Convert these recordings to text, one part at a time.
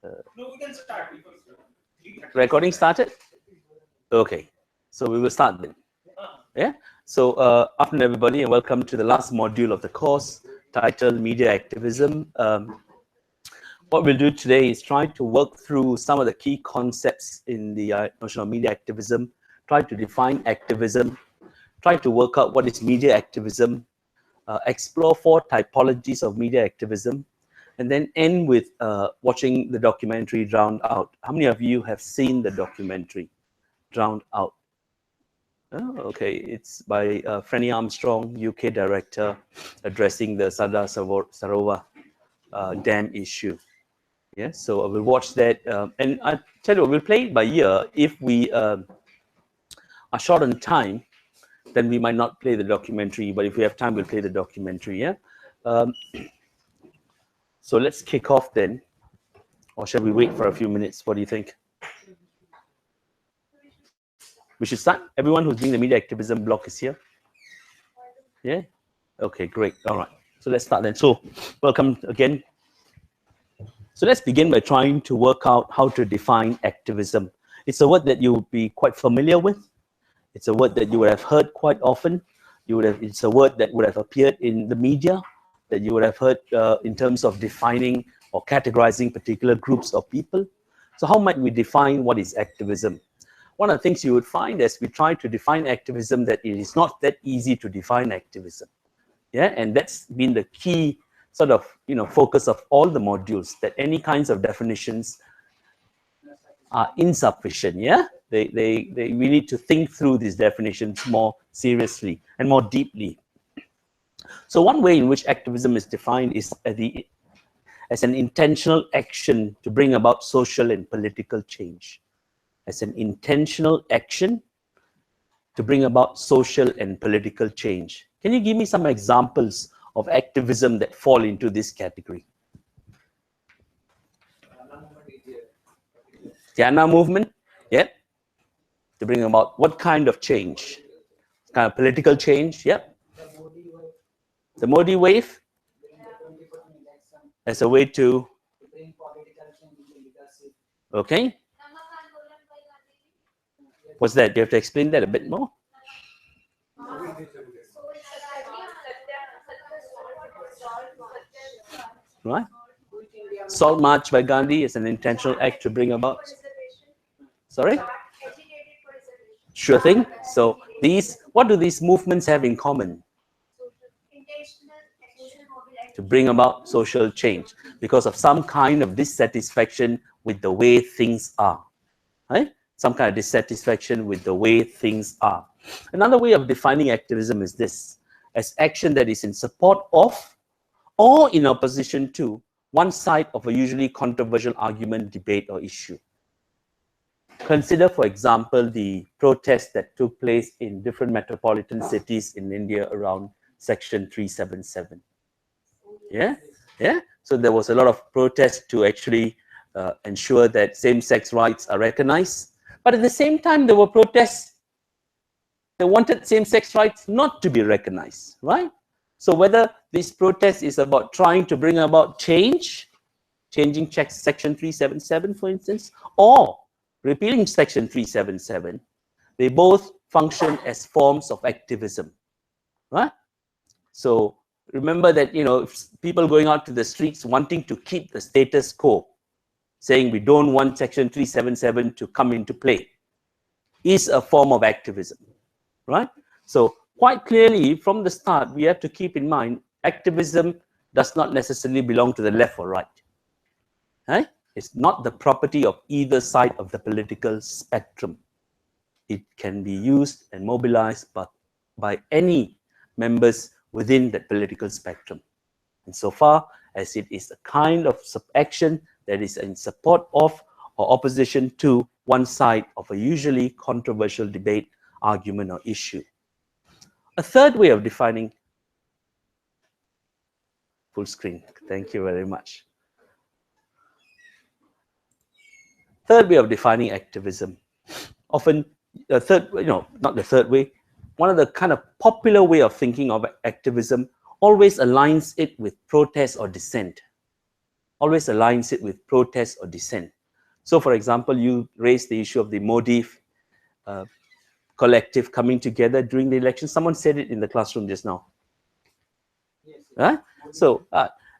No, we can start. Recording started? Okay, so we will start then. Yeah. So afternoon everybody, and welcome to the last module of the course titled Media Activism. What we'll do today is try to work through some of the key concepts in the notion of media activism, try to define activism, try to work out what is media activism, explore 4 typologies of media activism, and then end with watching the documentary Drowned Out. How many of you have seen the documentary Drowned Out? Oh, okay, it's by Franny Armstrong, UK director, addressing the Sardar Sarovar dam issue. Yeah, so I will watch that, and I tell you, we'll play it by ear. If we are short on time, then we might not play the documentary, but if we have time, we'll play the documentary. Yeah. So let's kick off then, or shall we wait for a few minutes? What do you think? We should start. Everyone who's doing the media activism block is here. Yeah. Okay, great. All right. So let's start then. So welcome again. So let's begin by trying to work out how to define activism. It's a word that you'll be quite familiar with. It's a word that you would have heard quite often. It's a word that would have appeared in the media, that you would have heard in terms of defining or categorizing particular groups of people. So how might we define what is activism? One of the things you would find as we try to define activism, that it is not that easy to define activism. Yeah, and that's been the key sort of focus of all the modules, that any kinds of definitions are insufficient. Yeah, we need to think through these definitions more seriously and more deeply. So one way in which activism is defined is as an intentional action to bring about social and political change. As an intentional action to bring about social and political change. Can you give me some examples of activism that fall into this category? Jhana movement, yeah. To bring about what kind of change? Kind of political change, yeah. The Modi wave as a way to bring political change in leadership. Okay. What's that? You have to explain that a bit more. Right. Salt March by Gandhi is an intentional act to bring about. Sorry? Sure thing. So what do these movements have in common? To bring about social change because of some kind of dissatisfaction with the way things are. Right? Some kind of dissatisfaction with the way things are. Another way of defining activism is this: as action that is in support of or in opposition to one side of a usually controversial argument, debate, or issue. Consider, for example, the protests that took place in different metropolitan cities in India around Section 377. Yeah, yeah. So there was a lot of protest to actually ensure that same-sex rights are recognized. But at the same time, there were protests that wanted same-sex rights not to be recognized, right? So whether this protest is about trying to bring about change, changing Section 377, for instance, or repealing Section 377, they both function as forms of activism, right? So remember that, people going out to the streets wanting to keep the status quo, saying we don't want Section 377 to come into play, is a form of activism, right? So quite clearly from the start, we have to keep in mind activism does not necessarily belong to the left or right. Right? It's not the property of either side of the political spectrum. It can be used and mobilized by any members within that political spectrum. And so far as it is a kind of action that is in support of or opposition to one side of a usually controversial debate, argument, or issue. A third way of defining full screen. Thank you very much. Third way of defining activism. Often, the third, not the third way, one of the kind of popular way of thinking of activism always aligns it with protest or dissent. always aligns it with protest or dissent. So, for example, you raised the issue of the Modi collective coming together during the election. Someone said it in the classroom just now. Yes. Huh? So,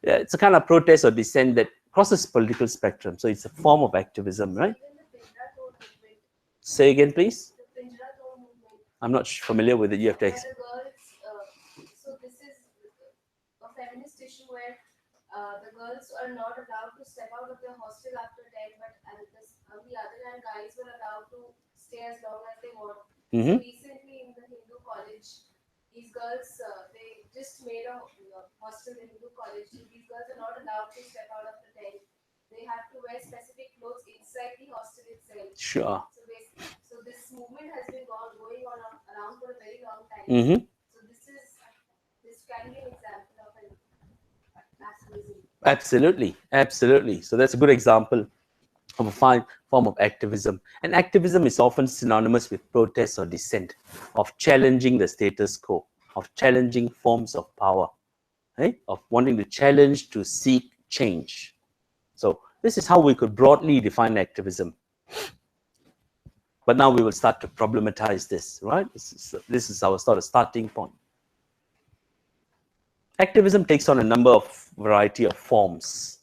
it's a kind of protest or dissent that crosses political spectrum. So, it's a form of activism, right? Say again, please. I'm not familiar with it. You have to explain. So this is a feminist issue where the girls are not allowed to step out of their hostel after 10, but on the other hand, guys were allowed to stay as long as they want. So recently in the Hindu college, these girls, they just made a hostel in Hindu college. So these girls are not allowed to step out of the tent. They have to wear specific clothes inside the hostel itself. Sure. So this movement has been going on around for a very long time. So this can be an example of an activism. Absolutely, absolutely. So that's a good example of a fine form of activism. And activism is often synonymous with protest or dissent, of challenging the status quo, of challenging forms of power, right? Of wanting to challenge, to seek change. So this is how we could broadly define activism. But now we will start to problematize this, right? This is our sort of starting point. Activism takes on a number of variety of forms.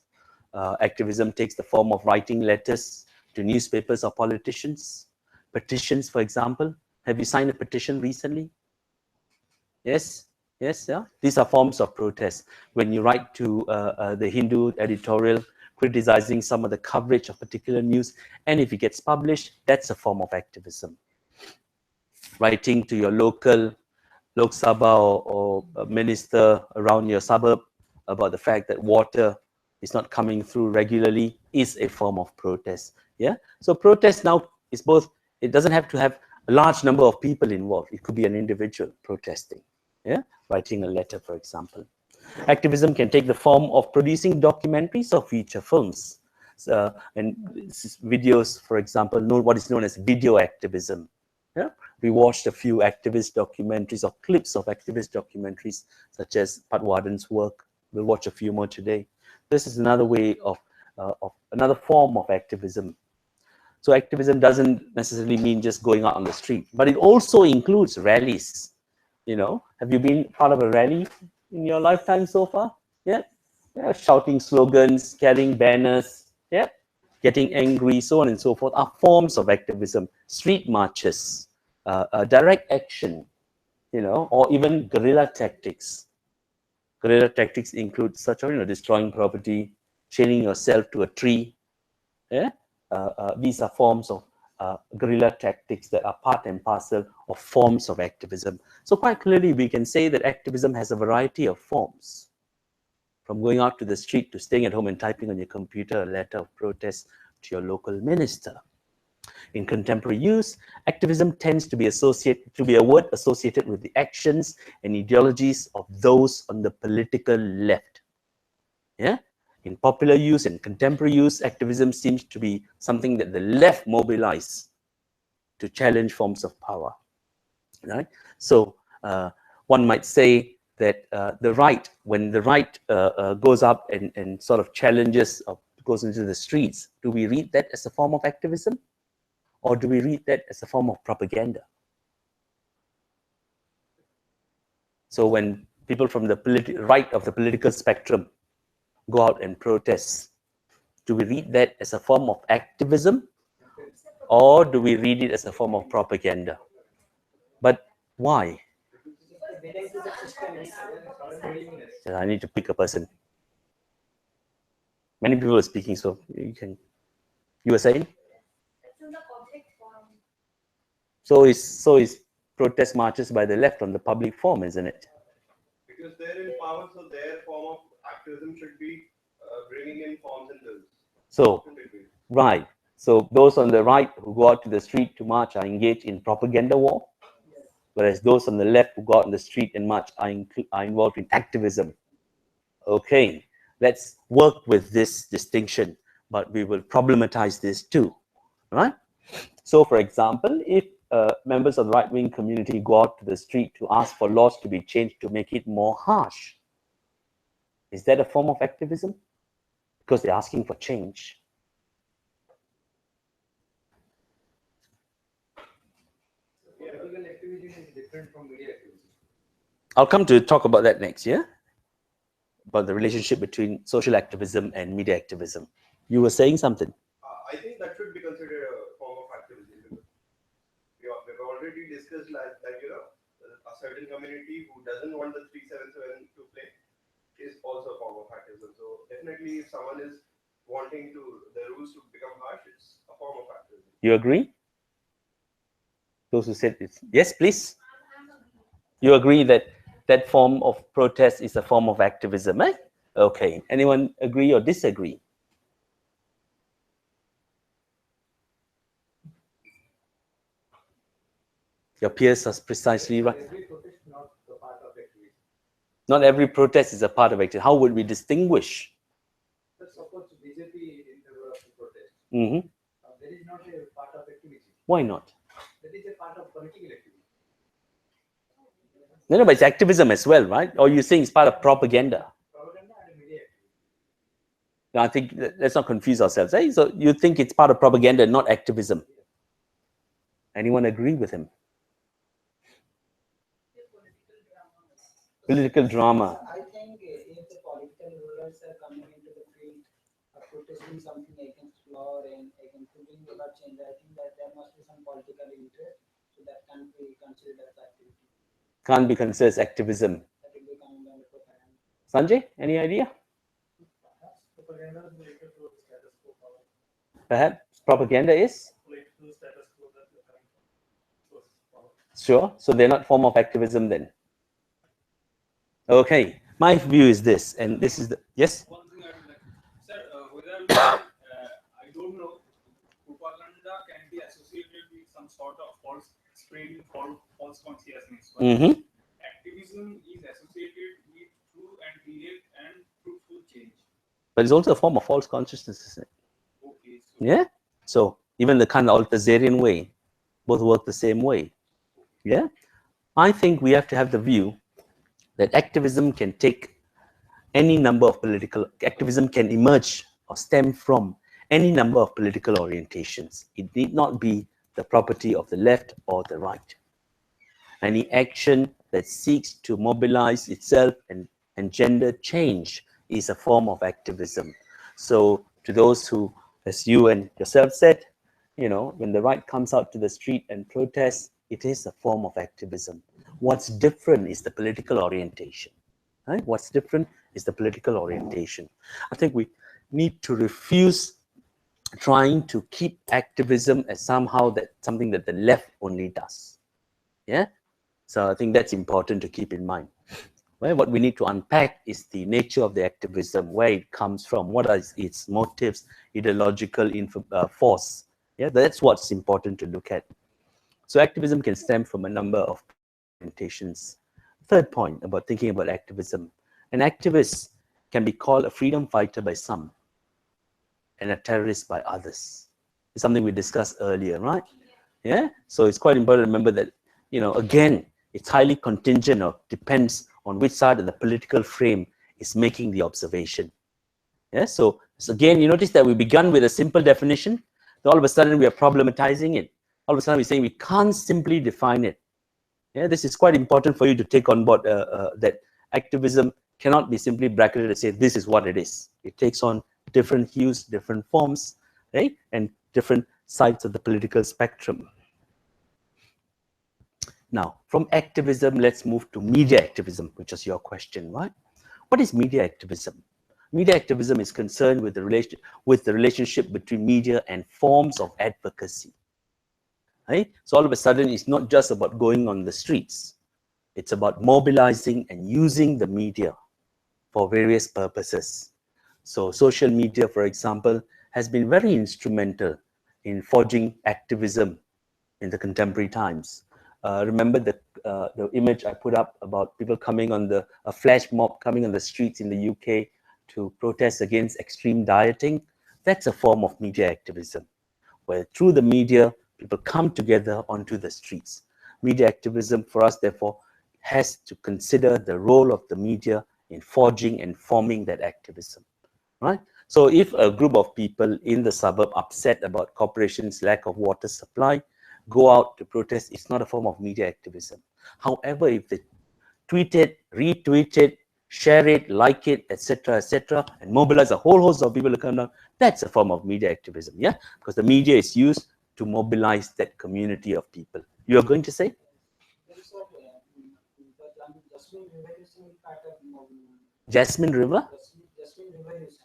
Activism takes the form of writing letters to newspapers or politicians, petitions, for example. Have you signed a petition recently? Yes, yes, yeah. These are forms of protest. When you write to the Hindu editorial criticizing some of the coverage of particular news, and if it gets published, that's a form of activism. Writing to your local Lok Sabha or a minister around your suburb about the fact that water is not coming through regularly is a form of protest. Yeah. So protest now is both. It doesn't have to have a large number of people involved. It could be an individual protesting. Yeah. Writing a letter, for example. Activism can take the form of producing documentaries or feature films. And videos, for example, what is known as video activism. Yeah? We watched a few activist documentaries or clips of activist documentaries, such as Patwadan's work. We'll watch a few more today. This is another way of another form of activism. So activism doesn't necessarily mean just going out on the street, but it also includes rallies. You know, have you been part of a rally in your lifetime so far? Yeah, yeah, shouting slogans, carrying banners, yeah, getting angry, so on and so forth, are forms of activism. Street marches, direct action, you know, or even guerrilla tactics. Guerrilla tactics include such as, you know, destroying property, chaining yourself to a tree. Yeah, these are forms of guerrilla tactics that are part and parcel of forms of activism. So quite clearly, we can say that activism has a variety of forms, from going out to the street to staying at home and typing on your computer a letter of protest to your local minister. In contemporary use, activism tends to be a word associated with the actions and ideologies of those on the political left. Yeah. In popular use and contemporary use, activism seems to be something that the left mobilize to challenge forms of power. Right. So one might say that the right, when the right goes up and sort of challenges or goes into the streets, do we read that as a form of activism? Or do we read that as a form of propaganda? So when people from the right of the political spectrum go out and protest, do we read that as a form of activism? Or do we read it as a form of propaganda? But why? I need to pick a person. Many people are speaking, so you were saying? So is protest marches by the left on the public forum, isn't it? Because they're in power, so their form of activism should be bringing in forms and bills. So, right. So those on the right who go out to the street to march are engaged in propaganda war, whereas those on the left who go out on the street and march are involved in activism. Okay, let's work with this distinction, but we will problematize this too, right? So, for example, if members of the right-wing community go out to the street to ask for laws to be changed to make it more harsh, is that a form of activism? because they're asking for change. Political activism is different from media activism. I'll come to talk about that next, yeah? About the relationship between social activism and media activism. You were saying something. I think that should be considered a form of activism because we've already discussed like a certain community who doesn't want the 377 to play is also a form of activism. So definitely, if someone is wanting the rules to become harsh, it's a form of activism. You agree? Those who said it's yes, please. You agree that that form of protest is a form of activism, eh? Okay. Anyone agree or disagree? Your peers are precisely right. Every protest not the part of activism. Not every protest is a part of activism. How would we distinguish? Let's suppose BJP in favor of the protest. Mm-hmm. That is not a part of activism. Why not? That is a part of political activism. No, but it's activism as well, right? Or you saying it's part of propaganda? Propaganda and media activism. No, I think let's not confuse ourselves. Eh? So you think it's part of propaganda, not activism? Anyone agree with him? Political drama. I think if the political rulers are coming into the field protesting something against law and against bringing about change, I think that there must be some political interest, so that can't be considered as activity. Can't be considered as activism. That will be coming under propaganda. Sanjay, any idea? Propaganda is related to the status quo power. Perhaps propaganda is? Political status quo that the current power. Sure. So they're not form of activism then. Okay. My view is this, and this is the yes. One thing I would like, sir, whether I don't know, propaganda can be associated with some sort of false spreading false consciousness. But Mm-hmm. activism is associated with true and direct and fruitful change. But it's also a form of false consciousness, isn't it? Okay. So Yeah. So even the kind of Althusserian way, both work the same way. Yeah. I think we have to have the view that activism can take any number of political activism can emerge or stem from any number of political orientations. It need not be the property of the left or the right. Any action that seeks to mobilize itself and engender change is a form of activism. So to those who, as you and yourself said, when the right comes out to the street and protests, it is a form of activism. What's different is the political orientation. Right? What's different is the political orientation. I think we need to refuse trying to keep activism as somehow something that the left only does. Yeah. So I think that's important to keep in mind. Well, what we need to unpack is the nature of the activism, where it comes from, what are its motives, ideological force. Yeah, that's what's important to look at. So activism can stem from a number of orientations. Third point about thinking about activism. An activist can be called a freedom fighter by some and a terrorist by others. It's something we discussed earlier, right? Yeah. So it's quite important to remember that, again, it's highly contingent or depends on which side of the political frame is making the observation. Yeah. So again, you notice that we began with a simple definition. Then all of a sudden we are problematizing it. All of a sudden we're saying we can't simply define it. Yeah, this is quite important for you to take on board that activism cannot be simply bracketed and say this is what it is. It takes on different hues, different forms, right? And different sides of the political spectrum. Now, from activism, let's move to media activism, which is your question, right? What is media activism? Media activism is concerned with the relationship between media and forms of advocacy. Right? So all of a sudden, it's not just about going on the streets. It's about mobilizing and using the media for various purposes. So social media, for example, has been very instrumental in forging activism in the contemporary times. Remember the image I put up about people coming on a flash mob coming on the streets in the UK to protest against extreme dieting? That's a form of media activism, where through the media, people come together onto the streets. Media activism for us, therefore, has to consider the role of the media in forging and forming that activism, right? So if a group of people in the suburb upset about corporations' lack of water supply, go out to protest, it's not a form of media activism. However, if they tweet it, retweet it, share it, like it, etc., and mobilize a whole host of people to come down, that's a form of media activism, yeah? Because the media is used to mobilize that community of people. You are going to say? There is what the Jasmine revolution is part of Jasmine River? Jasmine revolution.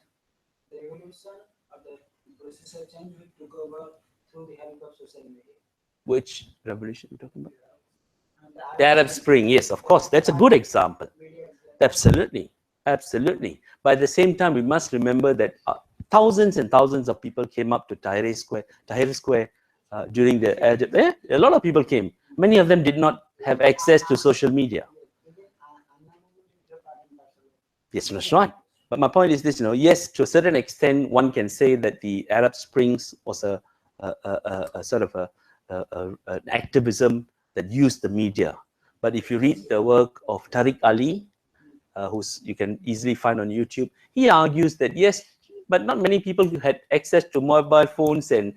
The revolution of the process of change we took over through the help of social media. Which revolution are you talking about? And The Arab Spring, yes, of course. That's a good example. media is Absolutely. Absolutely. But at the same time, we must remember that thousands and thousands of people came up to Tahrir Square during the Arab. A lot of people came. Many of them did not have access to social media. even Anna movement is a part and parcel of Yes, that's right. But my point is this, yes, to a certain extent, one can say that the Arab Springs was a sort of an activism that used the media. But if you read the work of Tariq Ali, who's you can easily find on YouTube, he argues that yes, but not many people who had access to mobile phones and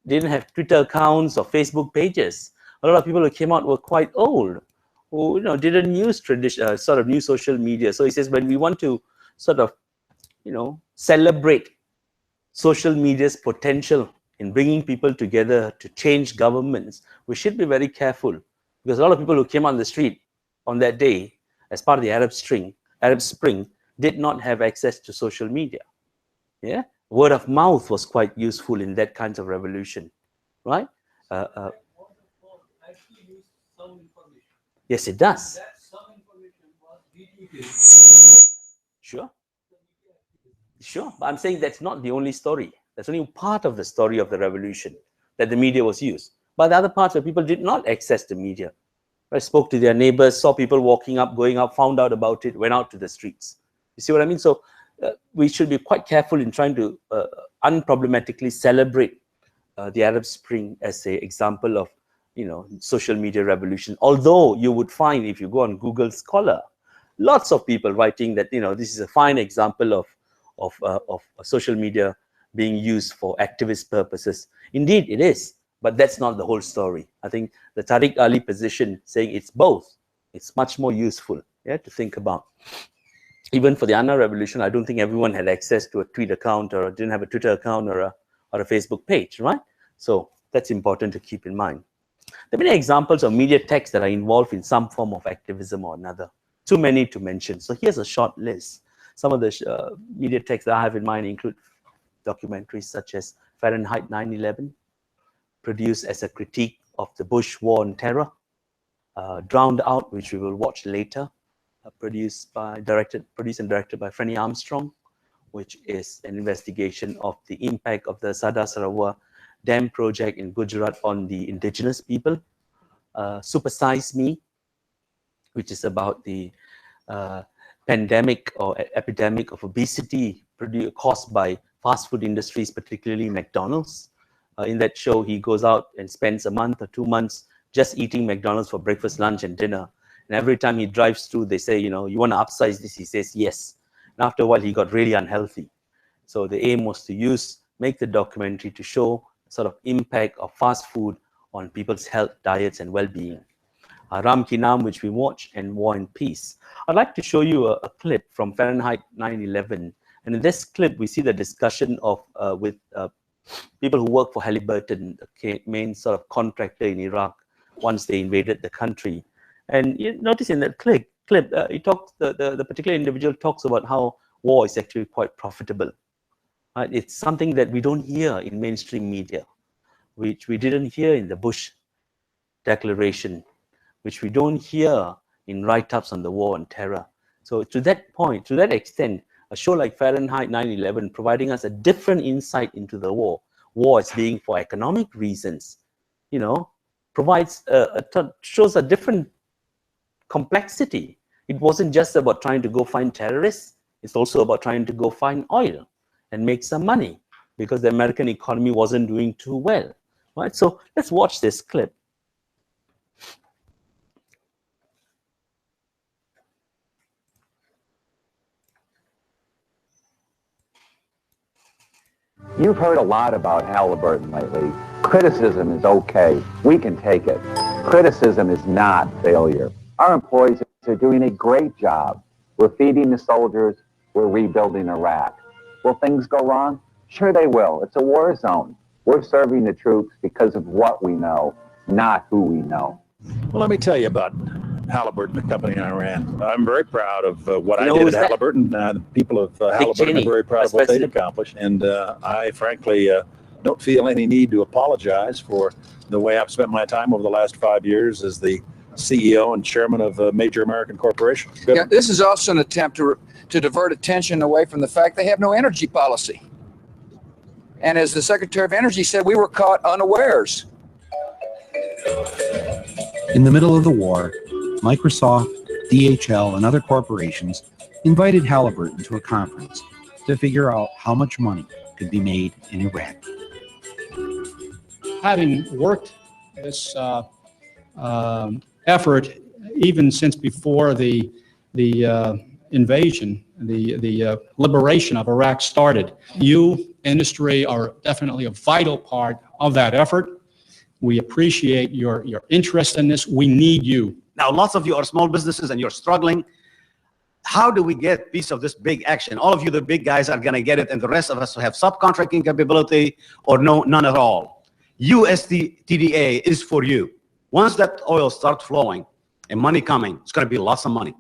didn't have Twitter accounts or Facebook pages. A lot of people who came out were quite old, who didn't use sort of new social media. So he says when we want to sort of celebrate social media's potential in bringing people together to change governments, we should be very careful, because a lot of people who came on the street on that day as part of the Arab Spring did not have access to social media. Yeah, word of mouth was quite useful in that kind of revolution, right? Actually use some information. Yes, it does. That some information was retweeted. Sure. Sure, but I'm saying that's not the only story. That's only part of the story of the revolution, that the media was used. But the other parts where people did not access the media, I spoke to their neighbors, saw people walking up, going up, found out about it, went out to the streets. You see what I mean? So we should be quite careful in trying to unproblematically celebrate the Arab Spring as an example of social media revolution. Although you would find, if you go on Google Scholar, lots of people writing that this is a fine example of social media being used for activist purposes. Indeed, it is, but that's not the whole story. I think the Tariq Ali position saying it's both, it's much more useful, to think about. Even for the Anna revolution, I don't think everyone had access to a tweet account or didn't have a Twitter account or a Facebook page, right? So that's important to keep in mind. There are many examples of media texts that are involved in some form of activism or another. Too many to mention. So here's a short list. Some of the media texts that I have in mind include documentaries such as Fahrenheit 9/11, produced as a critique of the Bush War on Terror, Drowned Out, which we will watch later, produced and directed by Franny Armstrong, which is an investigation of the impact of the Sada Sarawak Dam project in Gujarat on the indigenous people. Super Size Me, which is about the pandemic or epidemic of obesity caused by fast food industries, particularly McDonald's. In that show, he goes out and spends a month or 2 months just eating McDonald's for breakfast, lunch, and dinner. And every time he drives through, they say, you want to upsize this? He says, yes. And after a while, he got really unhealthy. So the aim was to make the documentary to show sort of impact of fast food on people's health, diets, and well-being. Ram Ki Naam, which we watch, and War and Peace. I'd like to show you a clip from Fahrenheit 9/11. And in this clip, we see the discussion with people who work for Halliburton, the main sort of contractor in Iraq, once they invaded the country. And you notice in that clip, the particular individual talks about how war is actually quite profitable. Right? It's something that we don't hear in mainstream media, which we didn't hear in the Bush Declaration, which we don't hear in write-ups on the war on terror. So to that point, to that extent, a show like Fahrenheit 9/11 providing us a different insight into the war as being for economic reasons, provides shows a different complexity. It wasn't just about trying to go find terrorists. It's also about trying to go find oil and make some money, because the American economy wasn't doing too well. Right? So let's watch this clip. You've heard a lot about Halliburton lately. Criticism is okay. We can take it. Criticism is not failure. Our employees are doing a great job. We're feeding the soldiers. We're rebuilding Iraq. Will things go wrong? Sure they will. It's a war zone. We're serving the troops because of what we know, not who we know. Well, let me tell you about Halliburton, the company I ran. I'm very proud of what You I know did who's at that? Halliburton. The people of Halliburton Cheney, are very proud Vice of what they've President. accomplished. And I frankly don't feel any need to apologize for the way I've spent my time over the last 5 years as the CEO and chairman of a major American corporation. Good. Yeah, this is also an attempt to divert attention away from the fact they have no energy policy. And as the Secretary of Energy said, we were caught unawares. In the middle of the war, Microsoft, DHL, and other corporations invited Halliburton to a conference to figure out how much money could be made in Iraq. Having worked this effort even since before the invasion, the liberation of Iraq started, you, industry, are definitely a vital part of that effort. We appreciate your interest in this. We need you. Now, lots of you are small businesses and you're struggling. How do we get a piece of this big action? All of you, the big guys, are going to get it, and the rest of us who have subcontracting capability or none at all. USTDA is for you. Once that oil starts flowing and money coming, it's going to be lots of money.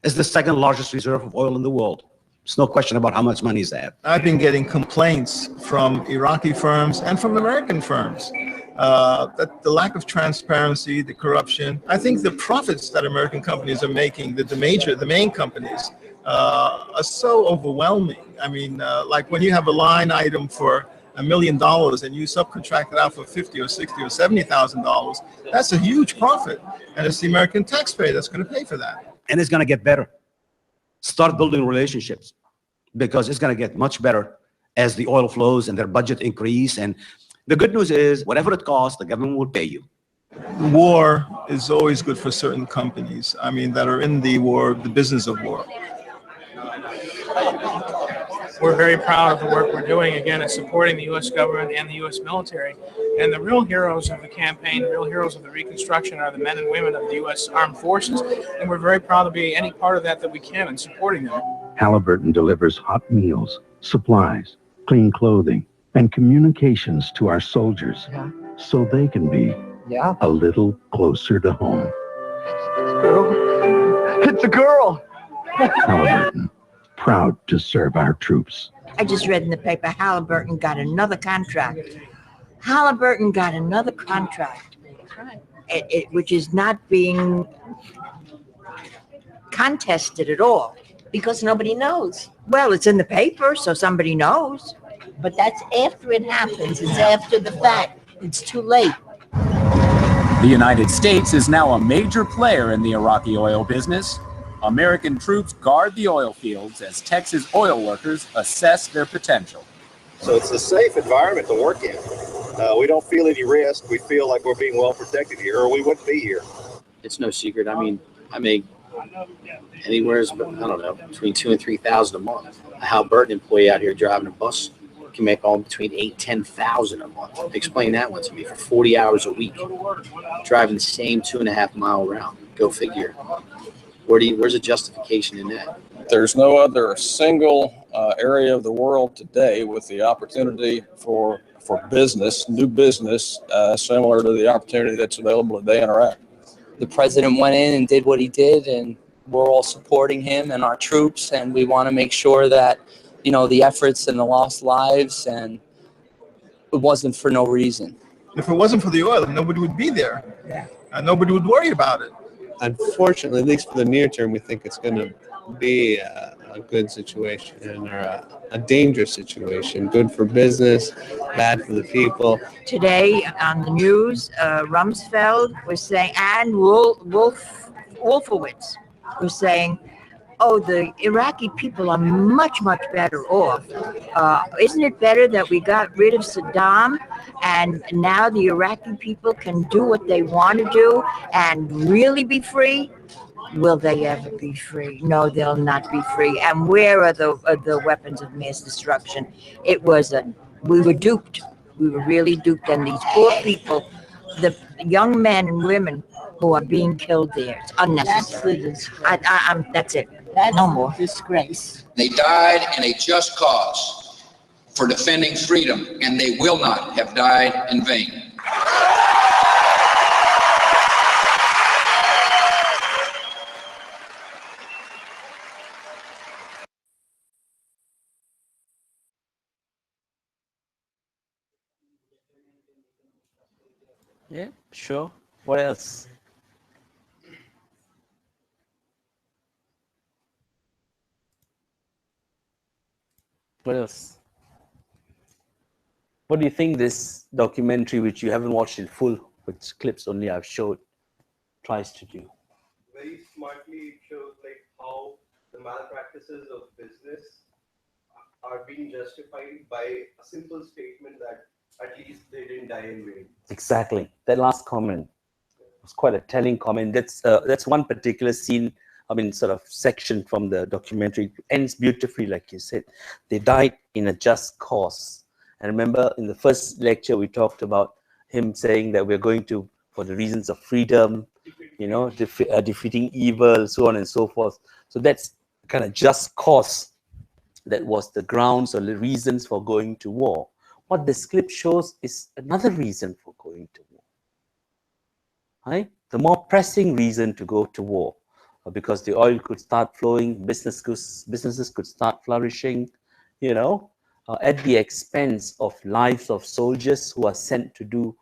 It's the second largest reserve of oil in the world. There's no question about how much money is there. I've been getting complaints from Iraqi firms and from American firms that the lack of transparency, the corruption, I think the profits that American companies are making, the main companies, are so overwhelming. I mean, like when you have a line item for $1 million and you subcontract it out for $50 or $60 or $70,000, that's a huge profit. And it's the American taxpayer that's going to pay for that. And it's going to get better. Start building relationships, because it's going to get much better as the oil flows and their budget increase. And the good news is, whatever it costs, the government will pay you. War is always good for certain companies, I mean, that are in the war, the business of war. We're very proud of the work we're doing, again, in supporting the U.S. government and the U.S. military. And the real heroes of the campaign, the real heroes of the Reconstruction are the men and women of the U.S. Armed Forces. And we're very proud to be any part of that we can in supporting them. Halliburton delivers hot meals, supplies, clean clothing, and communications to our soldiers so they can be a little closer to home. It's a girl! Halliburton, proud to serve our troops. I just read in the paper, Halliburton got another contract. Halliburton got another contract, which is not being contested at all. Because nobody knows. Well, it's in the paper, so somebody knows. But that's after it happens. It's after the fact. It's too late. The United States is now a major player in the Iraqi oil business. American troops guard the oil fields as Texas oil workers assess their potential. So it's a safe environment to work in. We don't feel any risk. We feel like we're being well protected here, or we wouldn't be here. It's no secret. I mean, I make anywhere, I don't know, between $2,000 and $3,000 a month. A Halliburton employee out here driving a bus can make all between $8,000 and $10,000 a month. Explain that one to me. For 40 hours a week, driving the same 2.5 mile route. Go figure. Where's the justification in that? There's no other single area of the world today with the opportunity for business, new business, similar to the opportunity that's available today in Iraq. The president went in and did what he did, and we're all supporting him and our troops, and we want to make sure that, you know, the efforts and the lost lives, and it wasn't for no reason. If it wasn't for the oil, nobody would be there. Nobody would worry about it. Unfortunately, at least for the near term, we think it's going to be a good situation or a dangerous situation. Good for business, bad for the people. Today on the news, Rumsfeld was saying, and Wolfowitz was saying, oh, the Iraqi people are much, much better off. Isn't it better that we got rid of Saddam and now the Iraqi people can do what they want to do and really be free? Will they ever be free? No, they'll not be free. And where are the weapons of mass destruction? It was a we were duped. We were really duped. And these poor people, the young men and women who are being killed there, it's unnecessary. That's it. No more. Disgrace. They died in a just cause for defending freedom, and they will not have died in vain. Yeah, sure. What else? What else? What do you think this documentary, which you haven't watched in full, which clips only I've showed, tries to do? Very smartly, it shows like how the malpractices of business are being justified by a simple statement that at least they didn't die in vain. Exactly. That last comment was quite a telling comment. That's one particular scene, I mean, sort of section from the documentary. It ends beautifully, like you said. They died in a just cause. And remember, in the first lecture, we talked about him saying that we're going to, for the reasons of freedom, you know, defeating evil, so on and so forth. So that's kind of just cause that was the grounds or the reasons for going to war. What this clip shows is another reason for going to war. Right? The more pressing reason to go to war, because the oil could start flowing, businesses could start flourishing, you know, at the expense of lives of soldiers who are sent to do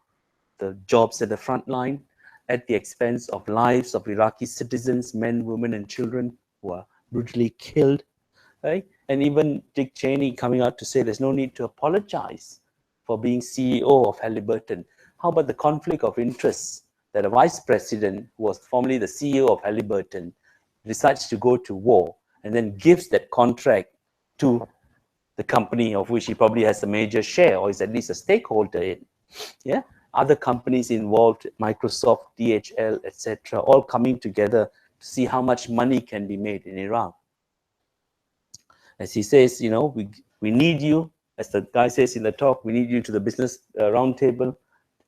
the jobs at the front line, at the expense of lives of Iraqi citizens, men, women, and children who are brutally killed, right? And even Dick Cheney coming out to say there's no need to apologize for being CEO of Halliburton. How about the conflict of interests that a vice president who was formerly the CEO of Halliburton decides to go to war and then gives that contract to the company of which he probably has a major share or is at least a stakeholder in? Yeah, other companies involved, Microsoft, DHL, etc., all coming together to see how much money can be made in Iraq. As he says, you know, we need you, as the guy says in the talk, we need you to the business roundtable.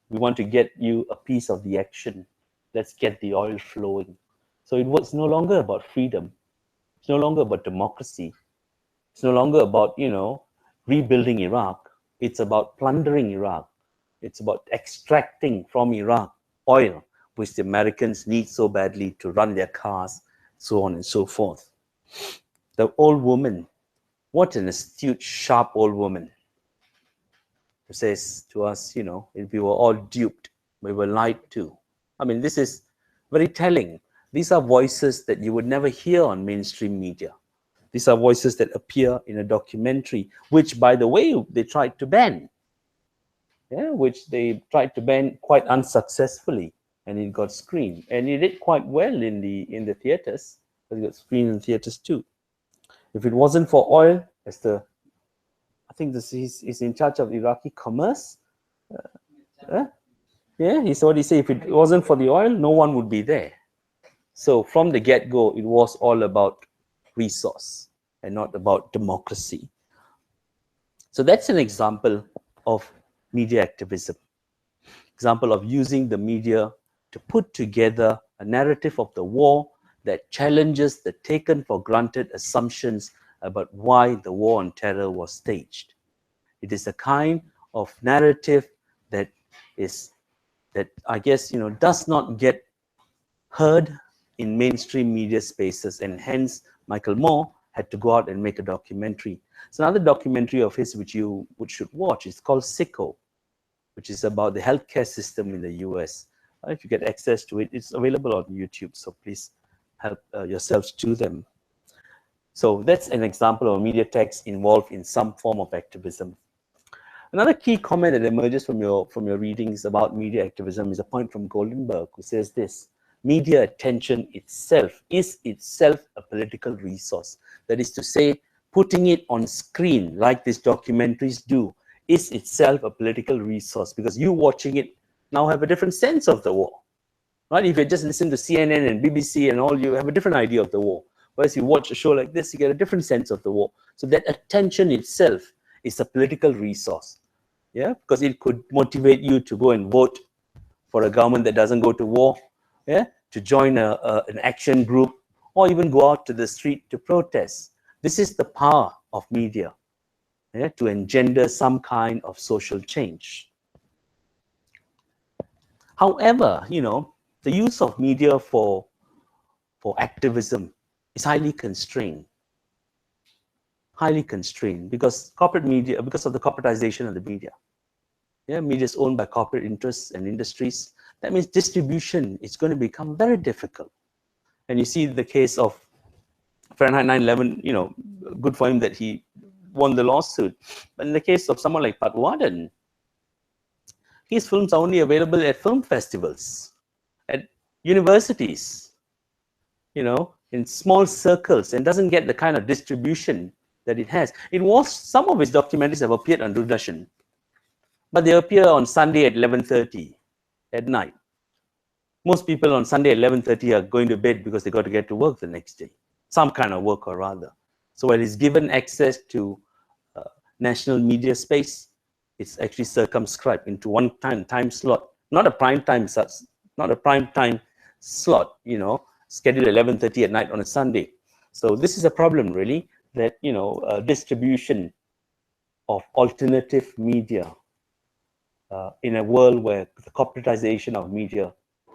We want to get you a piece of the action. Let's get the oil flowing. So it's no longer about freedom. It's no longer about democracy. It's no longer about, you know, rebuilding Iraq. It's about plundering Iraq. It's about extracting from Iraq oil, which the Americans need so badly to run their cars, so on and so forth. The old woman, what an astute, sharp old woman, who says to us, you know, we were all duped, we were lied to. I mean, this is very telling. These are voices that you would never hear on mainstream media. These are voices that appear in a documentary, which, by the way, they tried to ban. Yeah, which they tried to ban quite unsuccessfully, and it got screened. And it did quite well in the theaters, but it got screened in theaters too. If it wasn't for oil, as I think he's in charge of Iraqi commerce. Yeah, he's what he said. If it wasn't for the oil, no one would be there. So from the get-go, it was all about resource and not about democracy. So that's an example of media activism. Example of using the media to put together a narrative of the war that challenges the taken for granted assumptions about why the war on terror was staged. It is a kind of narrative that I guess, you know, does not get heard in mainstream media spaces, and hence Michael Moore had to go out and make a documentary. It's another documentary of his which you should watch. It's called Sicko, which is about the healthcare system in the US. If you get access to it, it's available on YouTube, so please help yourselves to them. So that's an example of a media text involved in some form of activism. Another key comment that emerges from your readings about media activism is a point from Goldenberg, who says this: media attention itself is itself a political resource. That is to say, putting it on screen like these documentaries do is itself a political resource, because you watching it now have a different sense of the war. Right? If you just listen to CNN and BBC and all, you have a different idea of the war. Whereas you watch a show like this, you get a different sense of the war. So that attention itself is a political resource. Yeah, because it could motivate you to go and vote for a government that doesn't go to war, yeah, to join an action group, or even go out to the street to protest. This is the power of media, yeah, to engender some kind of social change. However, you know, the use of media for activism is highly constrained because corporate media, because of the corporatization of the media. Yeah, media is owned by corporate interests and industries. That means distribution is going to become very difficult. And you see the case of Fahrenheit 9/11, you know, good for him that he won the lawsuit. But in the case of someone like Patwardhan, his films are only available at film festivals, at universities, you know, in small circles, and doesn't get the kind of distribution that it has. Some of his documentaries have appeared on Doordarshan, but they appear on Sunday at 11:30 at night. Most people on Sunday at 11:30 are going to bed because they got to get to work the next day, some kind of work or rather. So while he's given access to national media space, it's actually circumscribed into one time slot, not a prime time slot, you know, scheduled at 11:30 at night on a Sunday. So this is a problem really, that, you know, distribution of alternative media in a world where the corporatization of media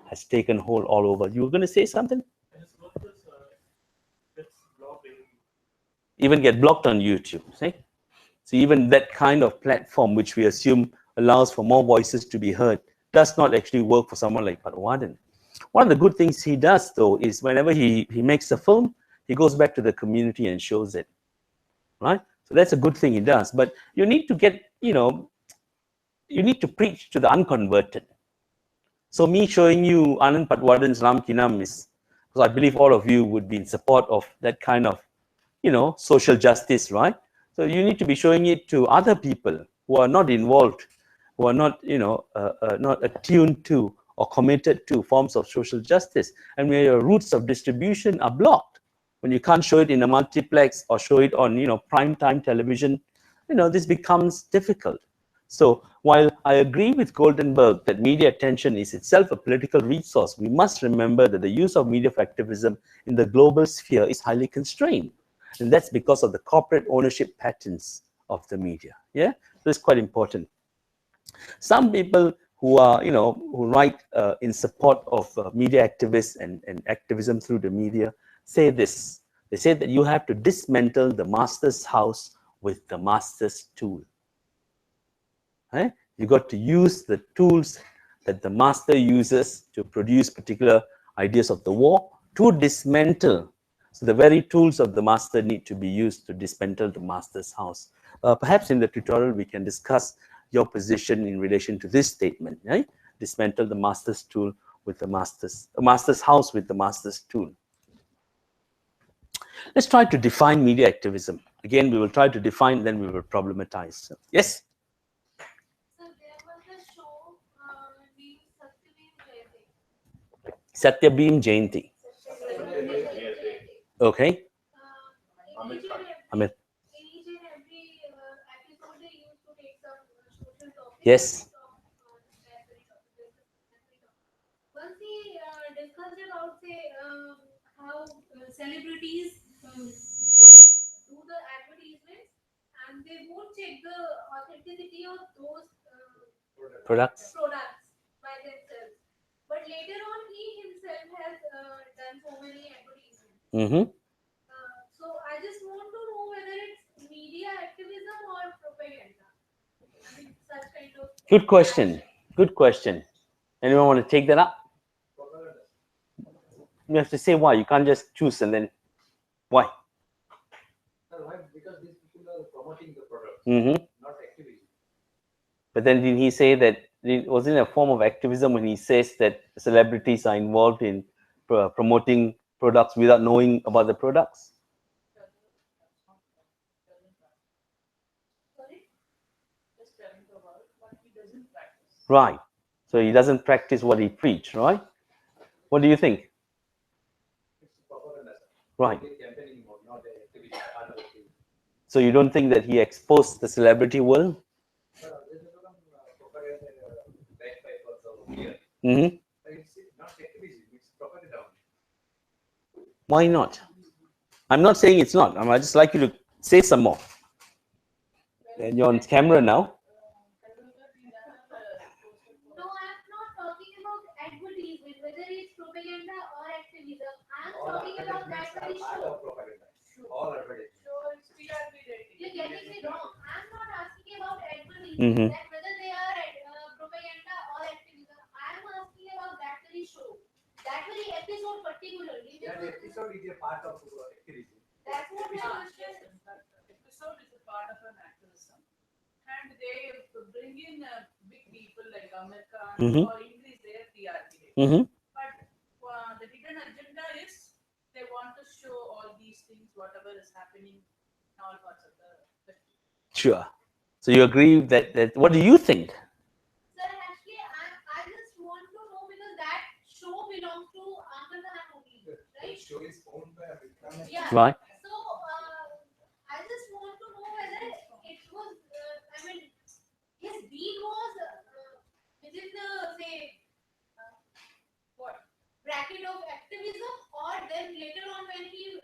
has taken hold all over. You were going to say something? Even get blocked on YouTube, see? So even that kind of platform, which we assume allows for more voices to be heard, does not actually work for someone like Patwardhan. One of the good things he does, though, is whenever he makes a film, he goes back to the community and shows it, right? So that's a good thing he does. But you need to get, you know, you need to preach to the unconverted. So me showing you Anand Patwardhan's Ram Kinam is, because I believe all of you would be in support of that kind of, you know, social justice, right? So you need to be showing it to other people who are not involved, who are not, you know, not attuned to or committed to forms of social justice, and where your routes of distribution are blocked. When you can't show it in a multiplex or show it on, you know, prime time television, you know, this becomes difficult. So while I agree with Goldenberg that media attention is itself a political resource, we must remember that the use of media for activism in the global sphere is highly constrained. And that's because of the corporate ownership patterns of the media. Yeah, so it's quite important. Some people who are, you know, who write in support of media activists and activism through the media say this. They say that you have to dismantle the master's house with the master's tool. Right? You got to use the tools that the master uses to produce particular ideas of the war to dismantle. So the very tools of the master need to be used to dismantle the master's house. Perhaps in the tutorial we can discuss your position in relation to this statement, right? Dismantle the master's tool with the master's house with the master's tool. Let's try to define media activism. Again, we will try to define, then we will problematize. So, yes? Satyabheem Jayanti. Okay. Amit. Yes. Once he discussed about, say, how celebrities do the advertisements and they won't check the authenticity of those Products by themselves. But later on, he himself has done so many advertisements. So I just want to know whether it's media activism or propaganda. I mean, such kind of. Good question. Good question. Anyone want to take that up? You have to say why. You can't just choose and then why. Because these people are promoting the product, not activism. But then did he say that it wasn't a form of activism when he says that celebrities are involved in promoting products without knowing about the products? Right. So he doesn't practice what he preached, right? What do you think? Right. So you don't think that he exposed the celebrity world? Mm-hmm. It's not activism, it's propaganda. Why not? I'm not saying it's not. I'd just like you to say some more. And you're on camera now. No, I'm not talking about advertisement, whether it's propaganda or activism. I'm talking about that very show. All advertising. You're getting me wrong. I'm not asking about advertisement, Mm-hmm. that whether they are propaganda or activism. I'm asking about that very show. That very episode particularly. That episode is a part of activism. That's what my question. Episode is a part of an activism, and they bring in big people like America Mm-hmm. or increase their TRP. Mm-hmm. But the hidden agenda is they want to show all these things, whatever is happening in all parts of the country. Sure. So you agree that what do you think? Sir, actually, I just want to know because that show belongs to Amir Khan only, right? Show is owned by American. Yeah. Right. So, I just want to know whether it was, I mean, his deed was within the, say, what, bracket of activism, or then later on when he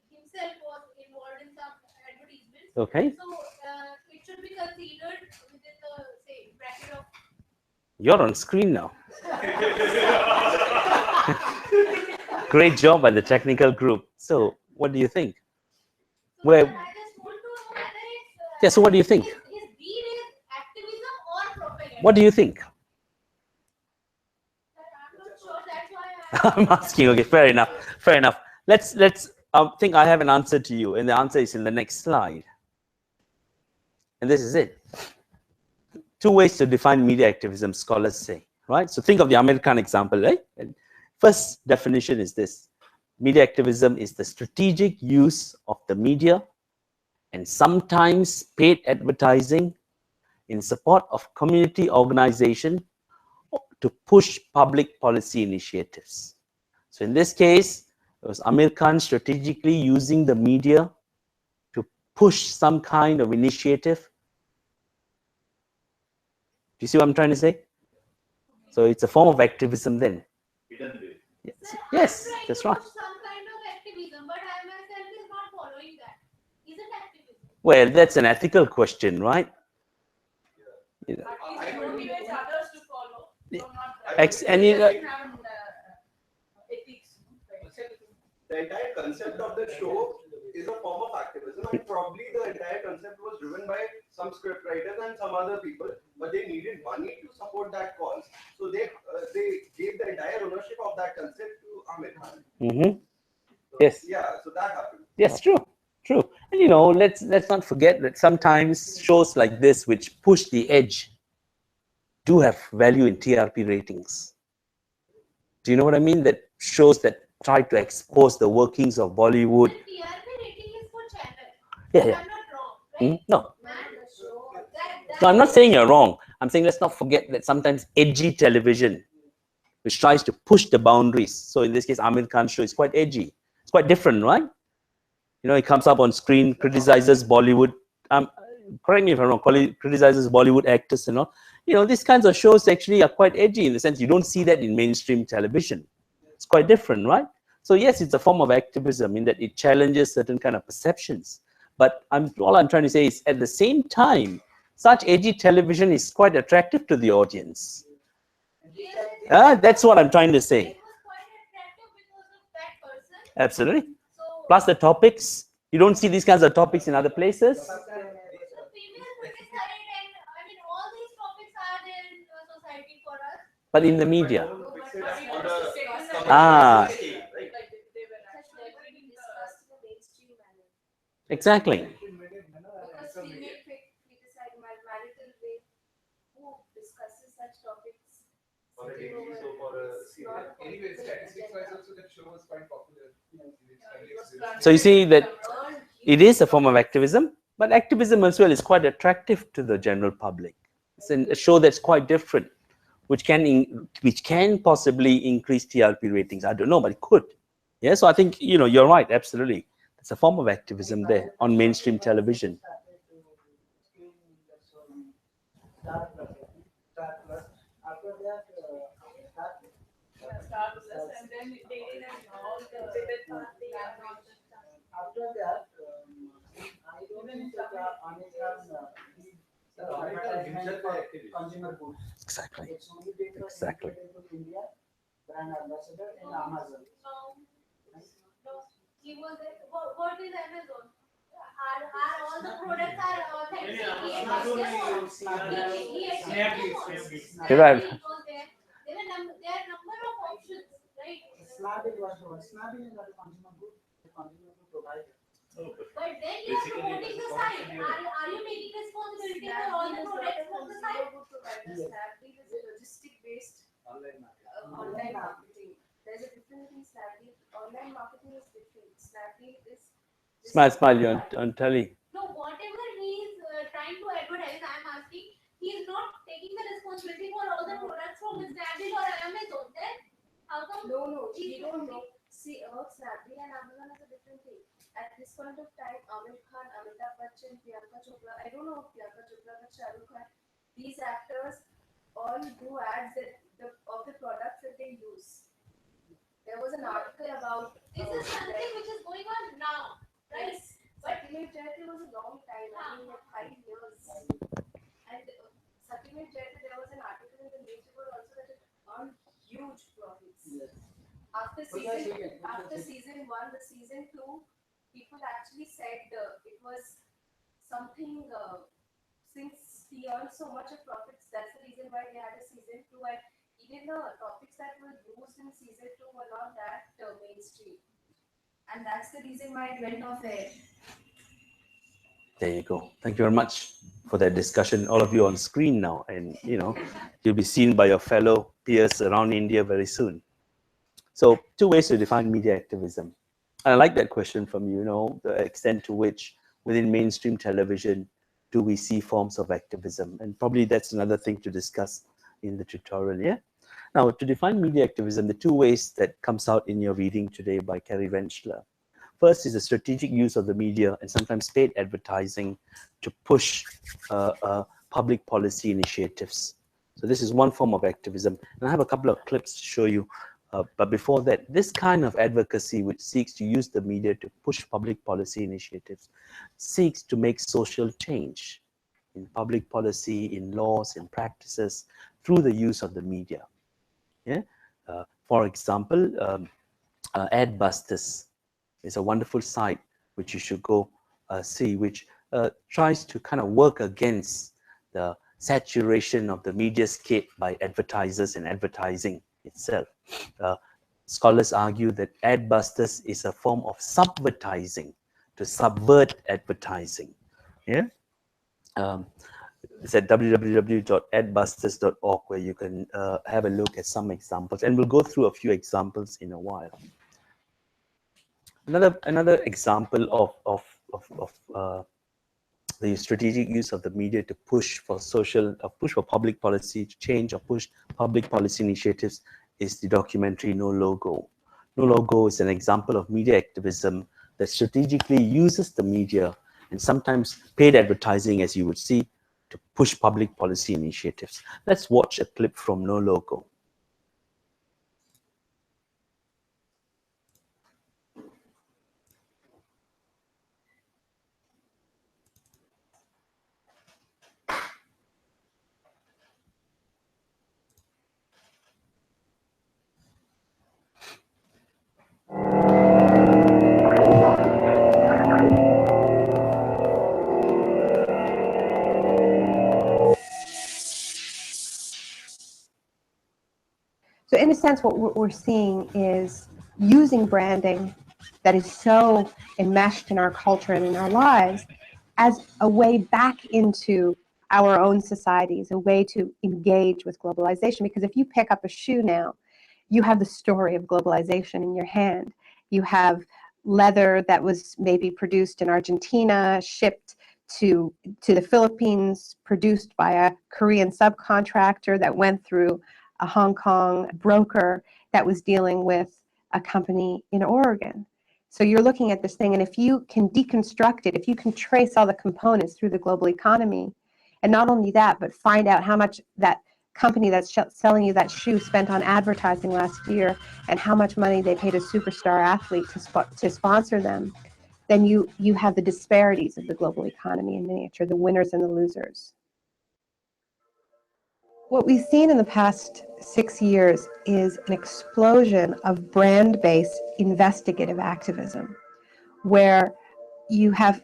himself was involved in some advertisements. Okay. So, it should be considered within the, say, bracket of. You're on screen now. Great job by the technical group. So what do you think? So, Where? I just want to know whether it's. Yeah, so what do you think? His deed is activism or propaganda. What do you think? I'm not sure. That's why I'm asking. Okay, fair enough. Fair enough. Let's think I have an answer to you, and the answer is in the next slide. And this is it. Two ways to define media activism, scholars say, right? So think of the American example, right? And first definition is this: media activism is the strategic use of the media and sometimes paid advertising in support of community organization to push public policy initiatives. So in this case, it was Amir Khan strategically using the media to push some kind of initiative. Do you see what I'm trying to say? So it's a form of activism then. Yes, yes, that's right. some kind of activism, but I myself is not following that. Is it activism? Well, that's an ethical question, right? You know, It motivates others to follow. So not and you know, ethics. The entire concept of the show is a form of activism, and probably the entire concept was driven by some script writers and some other people, but they needed money to support that cause, so they gave the entire ownership of that concept to Amir Khan. mm-hmm. Yes. Yeah, so that happened. Yes, true, true. And you know, let's not forget that sometimes shows like this, which push the edge, do have value in TRP ratings. Do you know what I mean? That shows that try to expose the workings of Bollywood. The TRP rating is for channel. Yeah, yeah. I'm not wrong, right? No. That No, I'm not saying you're wrong. I'm saying let's not forget that sometimes edgy television, which tries to push the boundaries. So in this case, Amir Khan's show is quite edgy. It's quite different, right? You know, he comes up on screen, criticizes Bollywood. Correct me if I'm wrong. Criticizes Bollywood actors and all. You know, these kinds of shows actually are quite edgy in the sense you don't see that in mainstream television. It's quite different, right? So yes, it's a form of activism in that it challenges certain kind of perceptions. But all I'm trying to say is at the same time, such edgy television is quite attractive to the audience. That's what I'm trying to say. Absolutely. Plus the topics, you don't see these kinds of topics in other places. But in the media. Exactly. So you see that it is a form of activism, but activism as well is quite attractive to the general public. It's a show that's quite different, which can possibly increase TRP ratings. I don't know, but it could. Yeah, so I think you're right. Absolutely, it's a form of activism there on mainstream television. and then they did all the language. After that, I don't think that American advertisement for consumer goods. Exactly. It's only been Exactly. into India, brand ambassador in Amazon. He was what is Amazon? Are all the products are authentic? You're right. There are number of options, right? Snapdeal was the one. Snapdeal is not a consumer good. The consumer good provider. But then you are promoting the site. Are you taking responsibility for all the products from the site? Snapdeal is a logistic based online marketing. There's a difference in Snapdeal. Online marketing is different. Snapdeal is Smile, you're on telly. No, whatever he's trying to advertise, I'm asking, he's not taking the responsibility for all the products from Snapdeal or Amazon. Then how come? No, we don't know. See, about Snapdeal and Amazon is a different thing. At this point of time, Amir Khan, Amitabh Bachchan, Priyanka Chopra, I don't know if Priyanka Chopra but Shah Rukh Khan, these actors all do ads of the products that they use. There was an article about this is something which is going on now, right? Yes, but Satyamit Jayate was a long time, I mean like 5 years. And Satyamit Jayate, there was an article in the newspaper also that it earned huge profits. Yes. After season 1, the season 2, people actually said it was something since he earned so much of profits, that's the reason why they had a season 2, and even the topics that were used in season 2 were not that mainstream, and that's the reason why it went off air. There you go. Thank you very much for that discussion. All of you on screen now, and you'll be seen by your fellow peers around India very soon. So 2 ways to define media activism. And I like that question from you, the extent to which within mainstream television do we see forms of activism? And probably that's another thing to discuss in the tutorial, yeah? Now, to define media activism, the 2 ways that comes out in your reading today by Kerry Rentschler. First is the strategic use of the media and sometimes paid advertising to push public policy initiatives. So this is one form of activism. And I have a couple of clips to show you. But before that, this kind of advocacy which seeks to use the media to push public policy initiatives seeks to make social change in public policy, in laws, in practices through the use of the media. Yeah. For example, Adbusters is a wonderful site which you should go see, which tries to kind of work against the saturation of the mediascape by advertisers and advertising itself. Scholars argue that Adbusters is a form of subvertising, to subvert advertising. Yeah. It's at www.adbusters.org where you can have a look at some examples, and we'll go through a few examples in a while. Another example of the strategic use of the media to push for public policy change or push public policy initiatives is the documentary No Logo. No Logo is an example of media activism that strategically uses the media and sometimes paid advertising, as you would see, to push public policy initiatives. Let's watch a clip from No Logo. So in a sense, what we're seeing is using branding that is so enmeshed in our culture and in our lives as a way back into our own societies, a way to engage with globalization. Because if you pick up a shoe now, you have the story of globalization in your hand. You have leather that was maybe produced in Argentina, shipped to the Philippines, produced by a Korean subcontractor that went through a Hong Kong broker that was dealing with a company in Oregon. So you're looking at this thing, and if you can deconstruct it, if you can trace all the components through the global economy, and not only that, but find out how much that company that's selling you that shoe spent on advertising last year and how much money they paid a superstar athlete to sponsor them, then you have the disparities of the global economy in miniature, the winners and the losers. What we've seen in the past 6 years is an explosion of brand-based investigative activism, where you have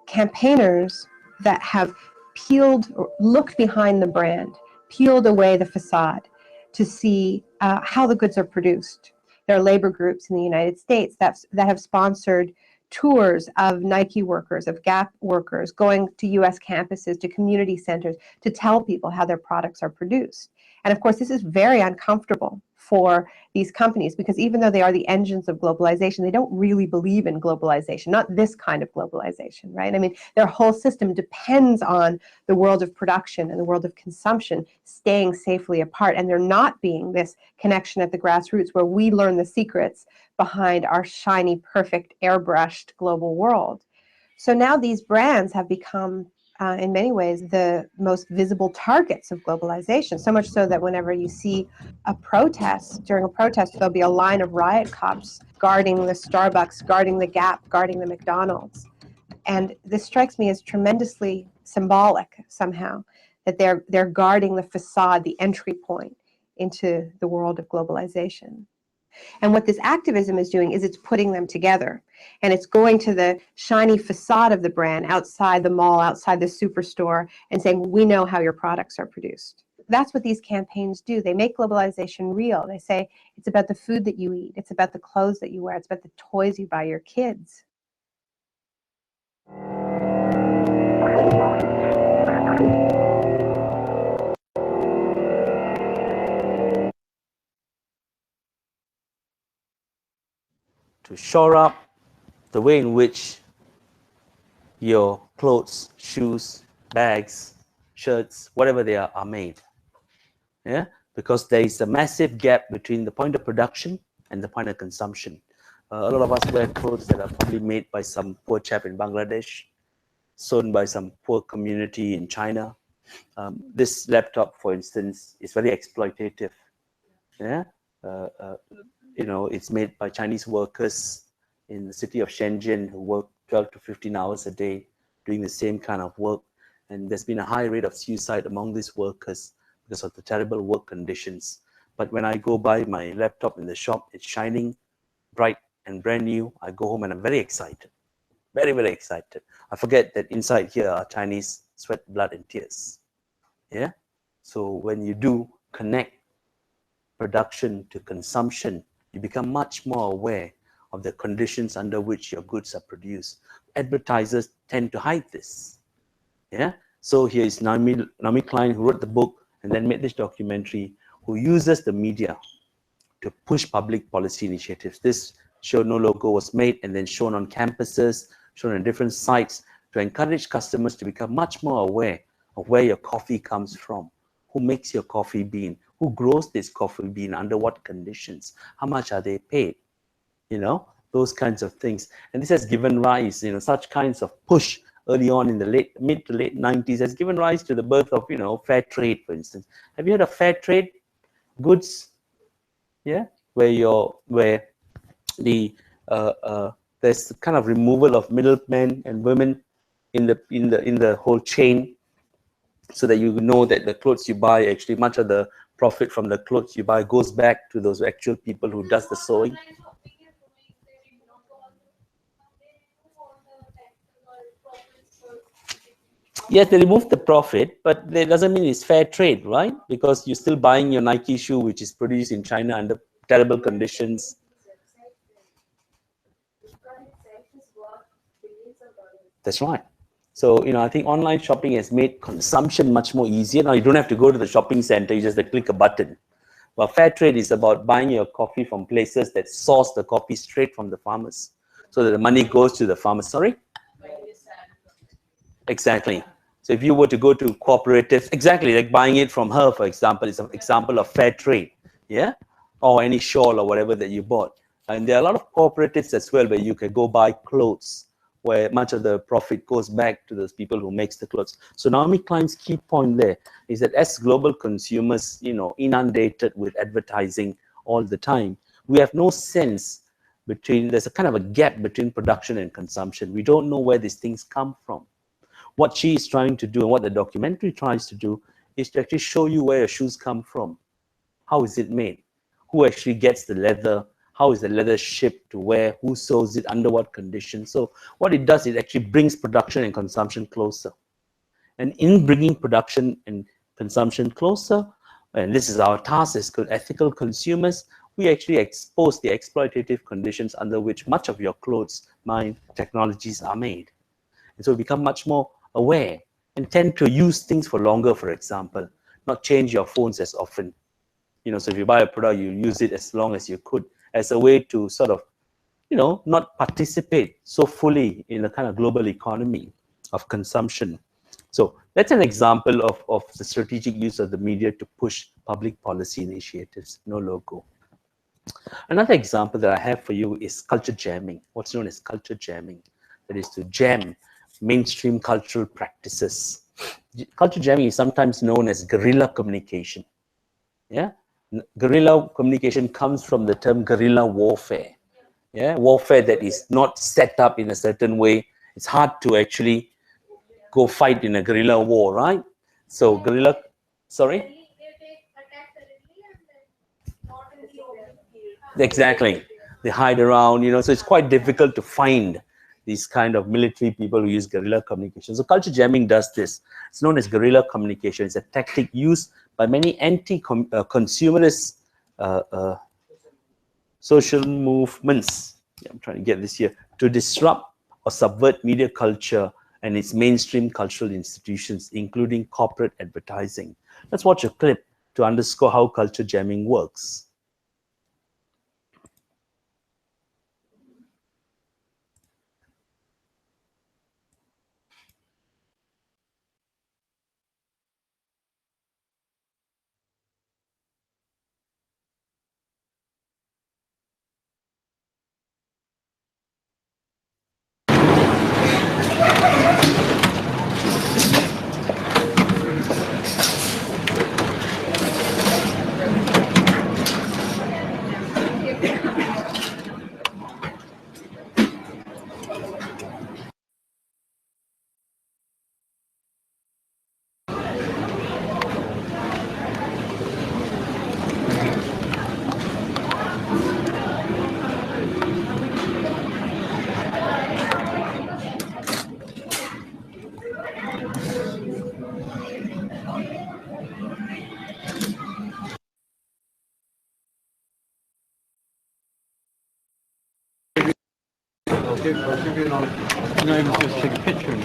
campaigners that have peeled or looked behind the brand, peeled away the facade to see how the goods are produced. There are labor groups in the United States that have sponsored tours of Nike workers, of Gap workers, going to US campuses, to community centers, to tell people how their products are produced. And of course, this is very uncomfortable for these companies, because even though they are the engines of globalization, they don't really believe in globalization, not this kind of globalization, right? I mean, their whole system depends on the world of production and the world of consumption staying safely apart, and there not being this connection at the grassroots where we learn the secrets behind our shiny, perfect, airbrushed global world. So now these brands have become in many ways the most visible targets of globalization, so much so that whenever you see a protest, during a protest, there'll be a line of riot cops guarding the Starbucks, guarding the Gap, guarding the McDonald's. And this strikes me as tremendously symbolic somehow, that they're guarding the facade, the entry point into the world of globalization. And what this activism is doing is it's putting them together. And it's going to the shiny facade of the brand outside the mall, outside the superstore, and saying, we know how your products are produced. That's what these campaigns do. They make globalization real. They say, it's about the food that you eat. It's about the clothes that you wear. It's about the toys you buy your kids. To shore up the way in which your clothes, shoes, bags, shirts, whatever they are made. Yeah, because there is a massive gap between the point of production and the point of consumption. A lot of us wear clothes that are probably made by some poor chap in Bangladesh, sewn by some poor community in China. This laptop, for instance, is very exploitative. Yeah, you know, it's made by Chinese workers in the city of Shenzhen who work 12 to 15 hours a day doing the same kind of work. And there's been a high rate of suicide among these workers because of the terrible work conditions. But when I go buy my laptop in the shop, it's shining, bright and brand new. I go home and I'm very excited, very, very excited. I forget that inside here are Chinese sweat, blood and tears. Yeah. So when you do connect production to consumption, you become much more aware of the conditions under which your goods are produced. Advertisers tend to hide this. Yeah. So here is Naomi Klein, who wrote the book and then made this documentary, who uses the media to push public policy initiatives. This Show No Logo was made and then shown on campuses, shown on different sites to encourage customers to become much more aware of where your coffee comes from, who makes your coffee bean, who grows this coffee bean, under what conditions, how much are they paid, you know, those kinds of things. And this has given rise, you know, such kinds of push early on in the mid to late 90s has given rise to the birth of, you know, fair trade, for instance. Have you heard of fair trade goods? Yeah, where the there's kind of removal of middlemen and women in the whole chain, so that you know that the clothes you buy, actually much of the profit from the clothes you buy goes back to those actual people who does the sewing. Yes, they remove the profit, but that doesn't mean it's fair trade, right? Because you're still buying your Nike shoe, which is produced in China under terrible conditions. That's right. So, you know, I think online shopping has made consumption much more easier. Now you don't have to go to the shopping center, you just click a button. But fair trade is about buying your coffee from places that source the coffee straight from the farmers, so that the money goes to the farmers. Sorry? Exactly. So if you were to go to cooperatives, exactly, like buying it from her, for example, is an example of fair trade, yeah? Or any shawl or whatever that you bought. And there are a lot of cooperatives as well where you can go buy clothes where much of the profit goes back to those people who makes the clothes. So Naomi Klein's key point there is that as global consumers, inundated with advertising all the time, we have no sense there's a kind of a gap between production and consumption. We don't know where these things come from. What she is trying to do and what the documentary tries to do is to actually show you where your shoes come from. How is it made? Who actually gets the leather? How is the leather shipped to where? Who sews it? Under what conditions? So what it does, it actually brings production and consumption closer. And in bringing production and consumption closer, and this is our task as ethical consumers, we actually expose the exploitative conditions under which much of your clothes, technologies are made. And so we become much more aware and tend to use things for longer, for example, not change your phones as often. So if you buy a product, you use it as long as you could, as a way to sort of, not participate so fully in the kind of global economy of consumption. So that's an example of the strategic use of the media to push public policy initiatives. No logo. Another example that I have for you is culture jamming, what's known as culture jamming. That is to jam mainstream cultural practices. Culture jamming is sometimes known as guerrilla communication. Yeah, guerrilla communication comes from the term guerrilla warfare. Yeah, warfare that is not set up in a certain way. It's hard to actually go fight in a guerrilla war, right? So guerrilla, sorry? Exactly. They hide around, so it's quite difficult to find these kind of military people who use guerrilla communication. So culture jamming does this. It's known as guerrilla communication. It's a tactic used by many anti-consumerist social movements. Yeah, I'm trying to get this here, to disrupt or subvert media culture and its mainstream cultural institutions, including corporate advertising. Let's watch a clip to underscore how culture jamming works. You're not even supposed to take a picture of it.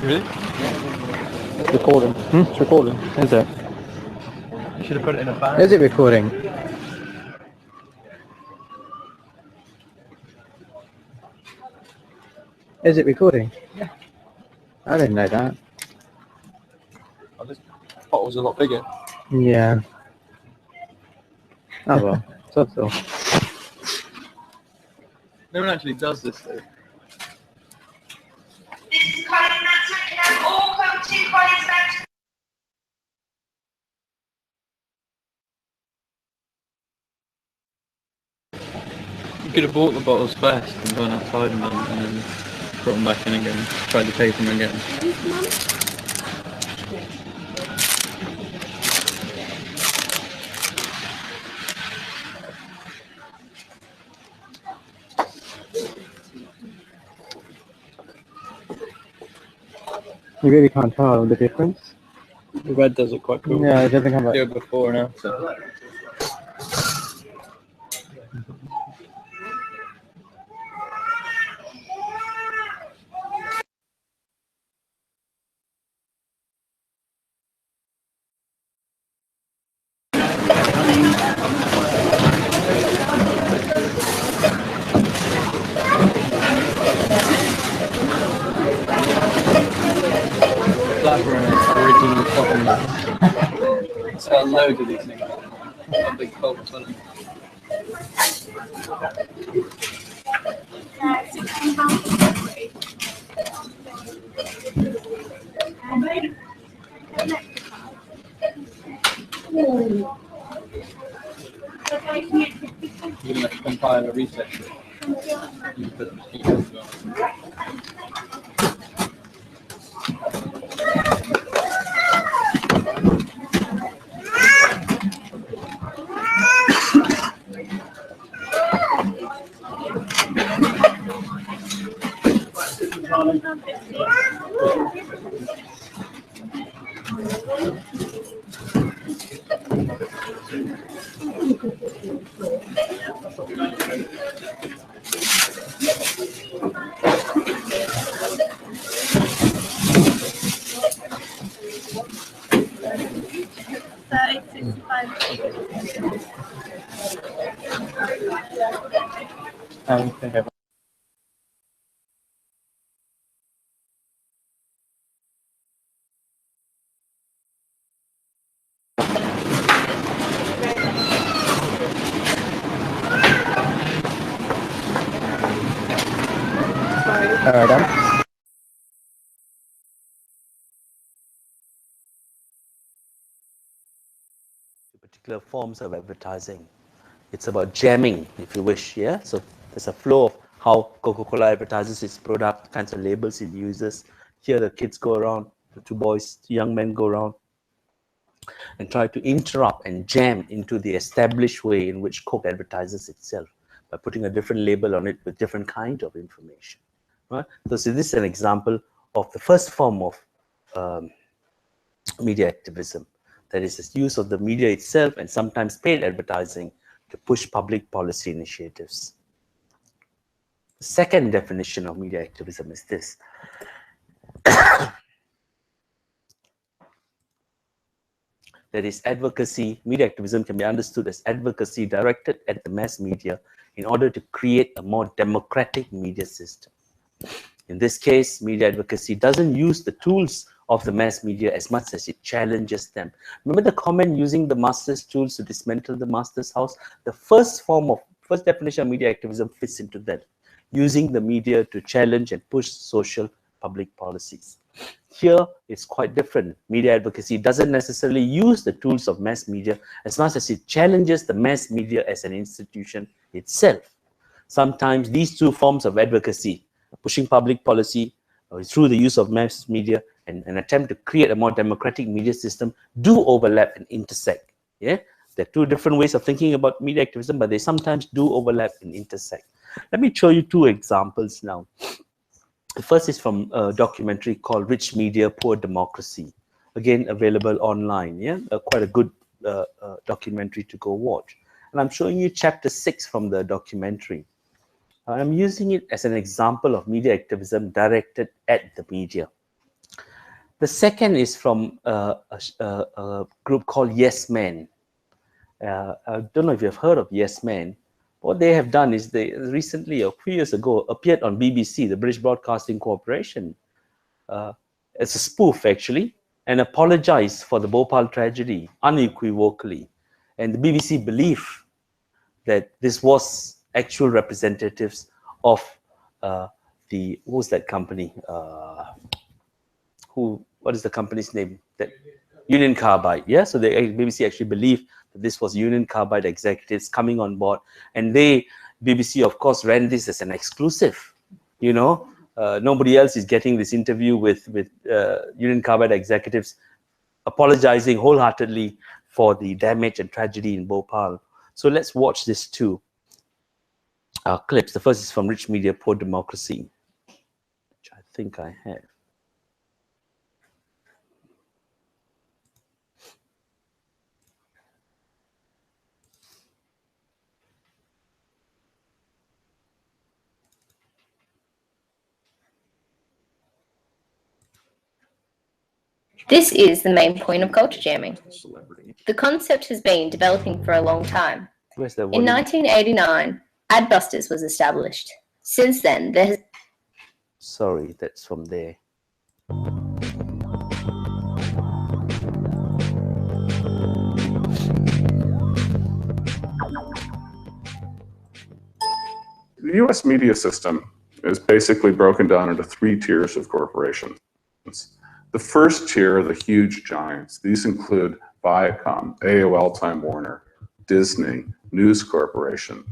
Really? Yeah. Recording. It's recording. Is it? You should have put it in a bag. Is it recording? Is it recording? Yeah. I didn't know that. Oh, this bottle's a lot bigger. Yeah. Oh well. That's all. No one actually does this though. This is a college announcement. Can I have all coaching colleagues back to You could have bought the bottles first and gone outside and then brought them back in again. Tried to tape them again. You really can't tell the difference. The red does it quite cool. Yeah, it doesn't come back. Do it before and after. Original cotton. So loads of these things. Big bolts on them. You're gonna compile a reset. Done. Particular forms of advertising. It's about jamming, if you wish, yeah? So there's a flow of how Coca-Cola advertises its product, kinds of labels it uses. Here the kids go around, the two boys, young men go around and try to interrupt and jam into the established way in which Coke advertises itself by putting a different label on it with different kind of information. Right? So this is an example of the first form of media activism. That is the use of the media itself and sometimes paid advertising to push public policy initiatives. The second definition of media activism is this. That is advocacy. Media activism can be understood as advocacy directed at the mass media in order to create a more democratic media system. In this case, media advocacy doesn't use the tools of the mass media as much as it challenges them. Remember the comment using the master's tools to dismantle the master's house? The first definition of media activism fits into that, using the media to challenge and push social public policies. Here, it's quite different. Media advocacy doesn't necessarily use the tools of mass media as much as it challenges the mass media as an institution itself. Sometimes these two forms of advocacy, pushing public policy through the use of mass media and an attempt to create a more democratic media system, do overlap and intersect. Yeah, there are two different ways of thinking about media activism, but they sometimes do overlap and intersect. Let me show you two examples now. The first is from a documentary called Rich Media, Poor Democracy. Again, available online. Yeah, quite a good documentary to go watch. And I'm showing you chapter 6 from the documentary. I'm using it as an example of media activism directed at the media. The second is from a group called Yes Men. I don't know if you've heard of Yes Men. What they have done is they recently, a few years ago, appeared on BBC, the British Broadcasting Corporation, as a spoof actually, and apologized for the Bhopal tragedy unequivocally. And the BBC believed that this was actual representatives of what was that company? What is the company's name? Union Carbide, yeah? So the BBC actually believed that this was Union Carbide executives coming on board. And BBC, of course, ran this as an exclusive, you know? Nobody else is getting this interview with Union Carbide executives apologizing wholeheartedly for the damage and tragedy in Bhopal. So let's watch this two clips. The first is from Rich Media, Poor Democracy, which I think I have. This is the main point of culture jamming. The concept has been developing for a long time. In 1989, Adbusters was established. Since then, there has... Sorry, that's from there. US media system is basically broken down into 3 tiers of corporations. The first tier are the huge giants. These include Viacom, AOL Time Warner, Disney, News Corporation,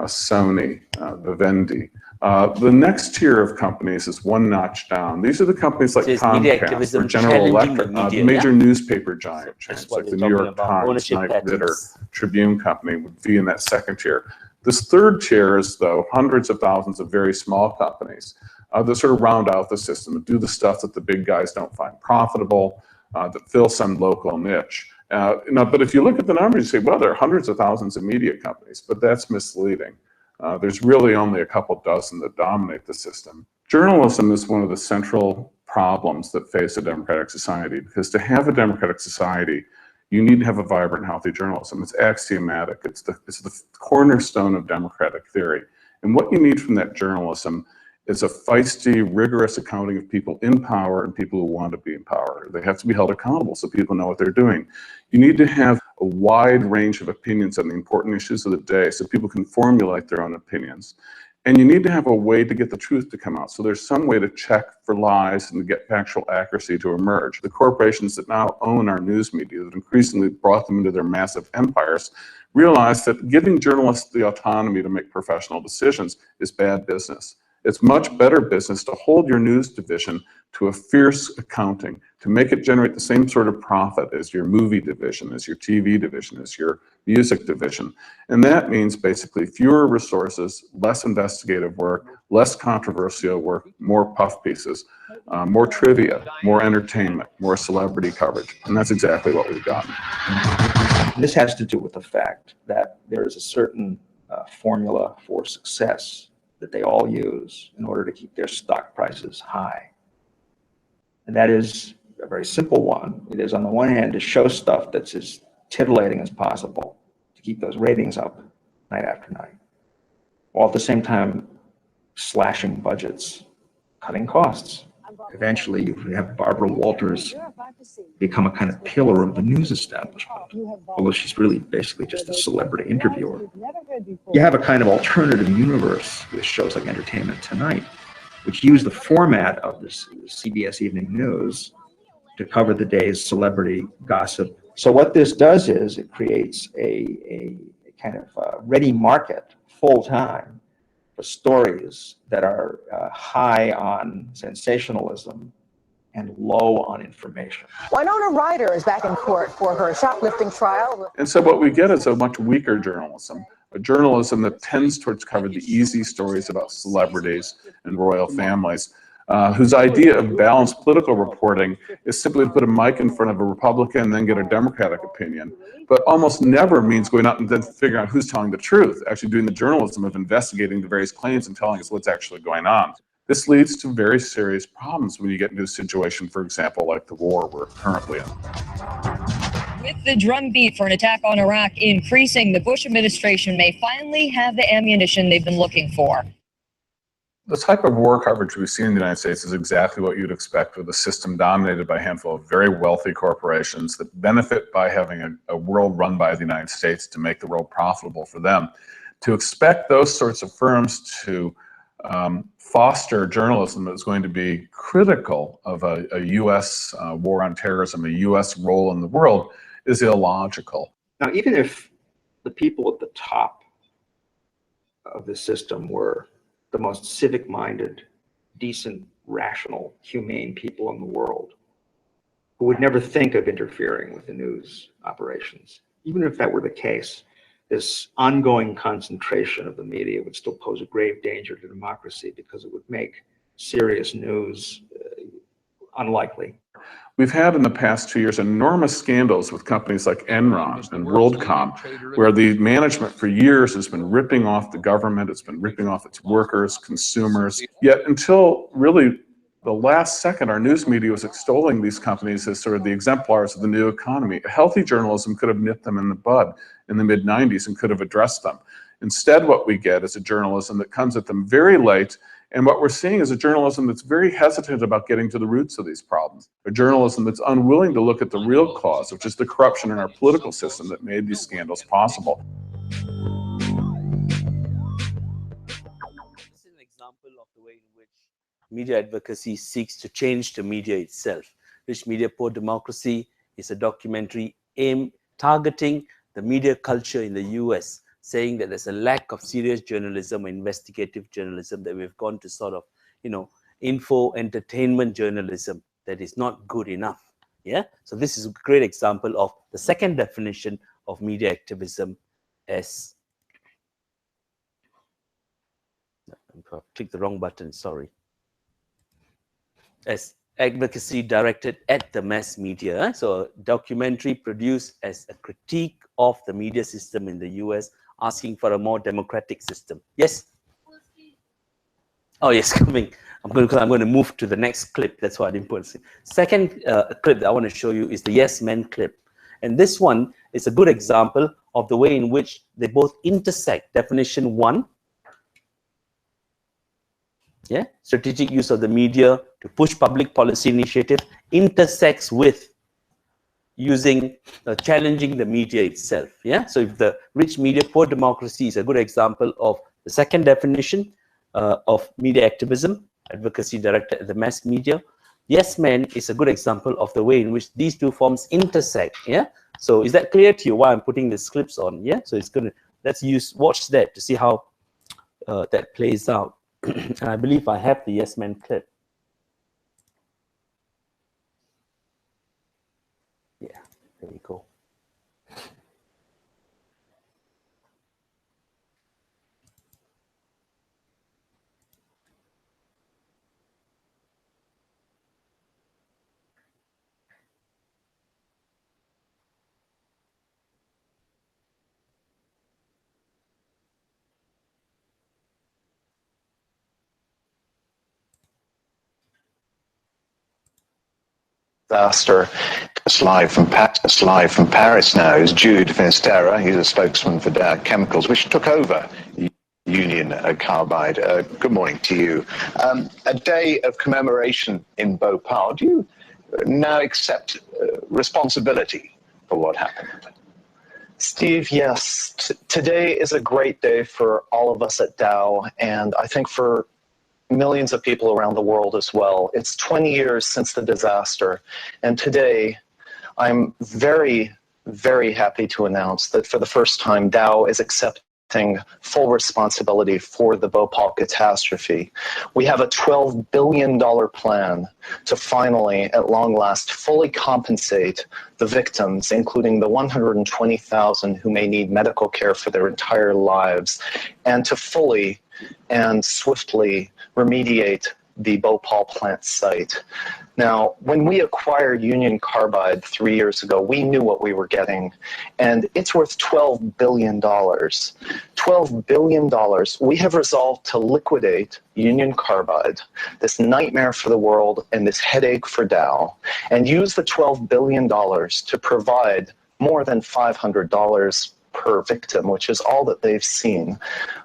Sony, Vivendi. The next tier of companies is one notch down. These are the companies like Comcast or General Electric, major newspaper chains like the New York Times, Knight Ridder, Tribune Company would be in that second tier. This third tier is, though, hundreds of thousands of very small companies that sort of round out the system and do the stuff that the big guys don't find profitable, that fill some local niche. But if you look at the numbers, you say, well, there are hundreds of thousands of media companies, but that's misleading. There's really only a couple dozen that dominate the system. Journalism is one of the central problems that face a democratic society, because to have a democratic society, you need to have a vibrant, healthy journalism. It's axiomatic. It's the cornerstone of democratic theory. And what you need from that journalism is a feisty, rigorous accounting of people in power and people who want to be in power. They have to be held accountable so people know what they're doing. You need to have a wide range of opinions on the important issues of the day so people can formulate their own opinions. And you need to have a way to get the truth to come out. So there's some way to check for lies and to get factual accuracy to emerge. The corporations that now own our news media, that increasingly brought them into their massive empires, realize that giving journalists the autonomy to make professional decisions is bad business. It's much better business to hold your news division to a fierce accounting, to make it generate the same sort of profit as your movie division, as your TV division, as your music division. And that means basically fewer resources, less investigative work, less controversial work, more puff pieces, more trivia, more entertainment, more celebrity coverage. And that's exactly what we've gotten. This has to do with the fact that there is a certain formula for success that they all use in order to keep their stock prices high. And that is a very simple one. It is, on the one hand, to show stuff that's as titillating as possible, to keep those ratings up night after night, while at the same time slashing budgets, cutting costs. Eventually, you have Barbara Walters become a kind of pillar of the news establishment, although she's really basically just a celebrity interviewer. You have a kind of alternative universe with shows like Entertainment Tonight, which use the format of this CBS Evening News to cover the day's celebrity gossip. So what this does is it creates a kind of ready market full-time for stories that are high on sensationalism and low on information. Winona Ryder is back in court for her shoplifting trial. And so what we get is a much weaker journalism, a journalism that tends towards cover the easy stories about celebrities and royal families, whose idea of balanced political reporting is simply to put a mic in front of a Republican and then get a Democratic opinion, but almost never means going out and then figuring out who's telling the truth, actually doing the journalism of investigating the various claims and telling us what's actually going on. This leads to very serious problems when you get into a situation, for example, like the war we're currently in. With the drumbeat for an attack on Iraq increasing, the Bush administration may finally have the ammunition they've been looking for. The type of war coverage we see in the United States is exactly what you'd expect with a system dominated by a handful of very wealthy corporations that benefit by having a world run by the United States to make the world profitable for them. To expect those sorts of firms to foster journalism that's going to be critical of a U.S. War on terrorism, a U.S. role in the world, is illogical. Now, even if the people at the top of the system were the most civic-minded, decent, rational, humane people in the world, who would never think of interfering with the news operations, even if that were the case, this ongoing concentration of the media would still pose a grave danger to democracy because it would make serious news unlikely. We've had in the past 2 years enormous scandals with companies like Enron and WorldCom, where the management for years has been ripping off the government, it's been ripping off its workers, consumers. Yet until really the last second, our news media was extolling these companies as sort of the exemplars of the new economy. A healthy journalism could have nipped them in the bud in the mid-90s and could have addressed them. Instead, what we get is a journalism that comes at them very late, and what we're seeing is a journalism that's very hesitant about getting to the roots of these problems. A journalism that's unwilling to look at the real cause, which is the corruption in our political system that made these scandals possible. Media advocacy seeks to change the media itself. Rich Media, Poor Democracy is a documentary targeting the media culture in the US, saying that there's a lack of serious journalism or investigative journalism, that we've gone to sort of, info entertainment journalism that is not good enough. Yeah. So this is a great example of the second definition of media activism as, I clicked the wrong button, sorry, as advocacy directed at the mass media. So a documentary produced as a critique of the media system in the US, asking for a more democratic system. Yes? Oh yes, coming. I'm going to move to the next clip. That's why I didn't put it. Second clip that I want to show you is the Yes Men clip. And this one is a good example of the way in which they both intersect. Definition 1, yeah, strategic use of the media to push public policy initiative, intersects with using challenging the media itself. Yeah, so if the Rich Media, Poor Democracy is a good example of the second definition of media activism, advocacy directed at the mass media. Yes Men is a good example of the way in which these two forms intersect. Yeah, so is that clear to you why I'm putting these clips on? Yeah, so it's gonna, watch that to see how that plays out. And I believe I have the Yes Men clip. Yeah, there we go. Disaster. It's live from Paris now is Jude Finisterra. He's a spokesman for Dow Chemicals, which took over Union Carbide. Good morning to you. A day of commemoration in Bhopal. Do you now accept responsibility for what happened? Steve, yes. Today is a great day for all of us at Dow, and I think for millions of people around the world as well. It's 20 years since the disaster, and today I'm very, very happy to announce that for the first time, Dow is accepting full responsibility for the Bhopal catastrophe. We have a $12 billion plan to finally, at long last, fully compensate the victims, including the 120,000 who may need medical care for their entire lives, and to fully and swiftly remediate the Bhopal plant site. Now, when we acquired Union Carbide 3 years ago, we knew what we were getting, and it's worth $12 billion. $12 billion. We have resolved to liquidate Union Carbide, this nightmare for the world and this headache for Dow, and use the $12 billion to provide more than $500 per victim, which is all that they've seen,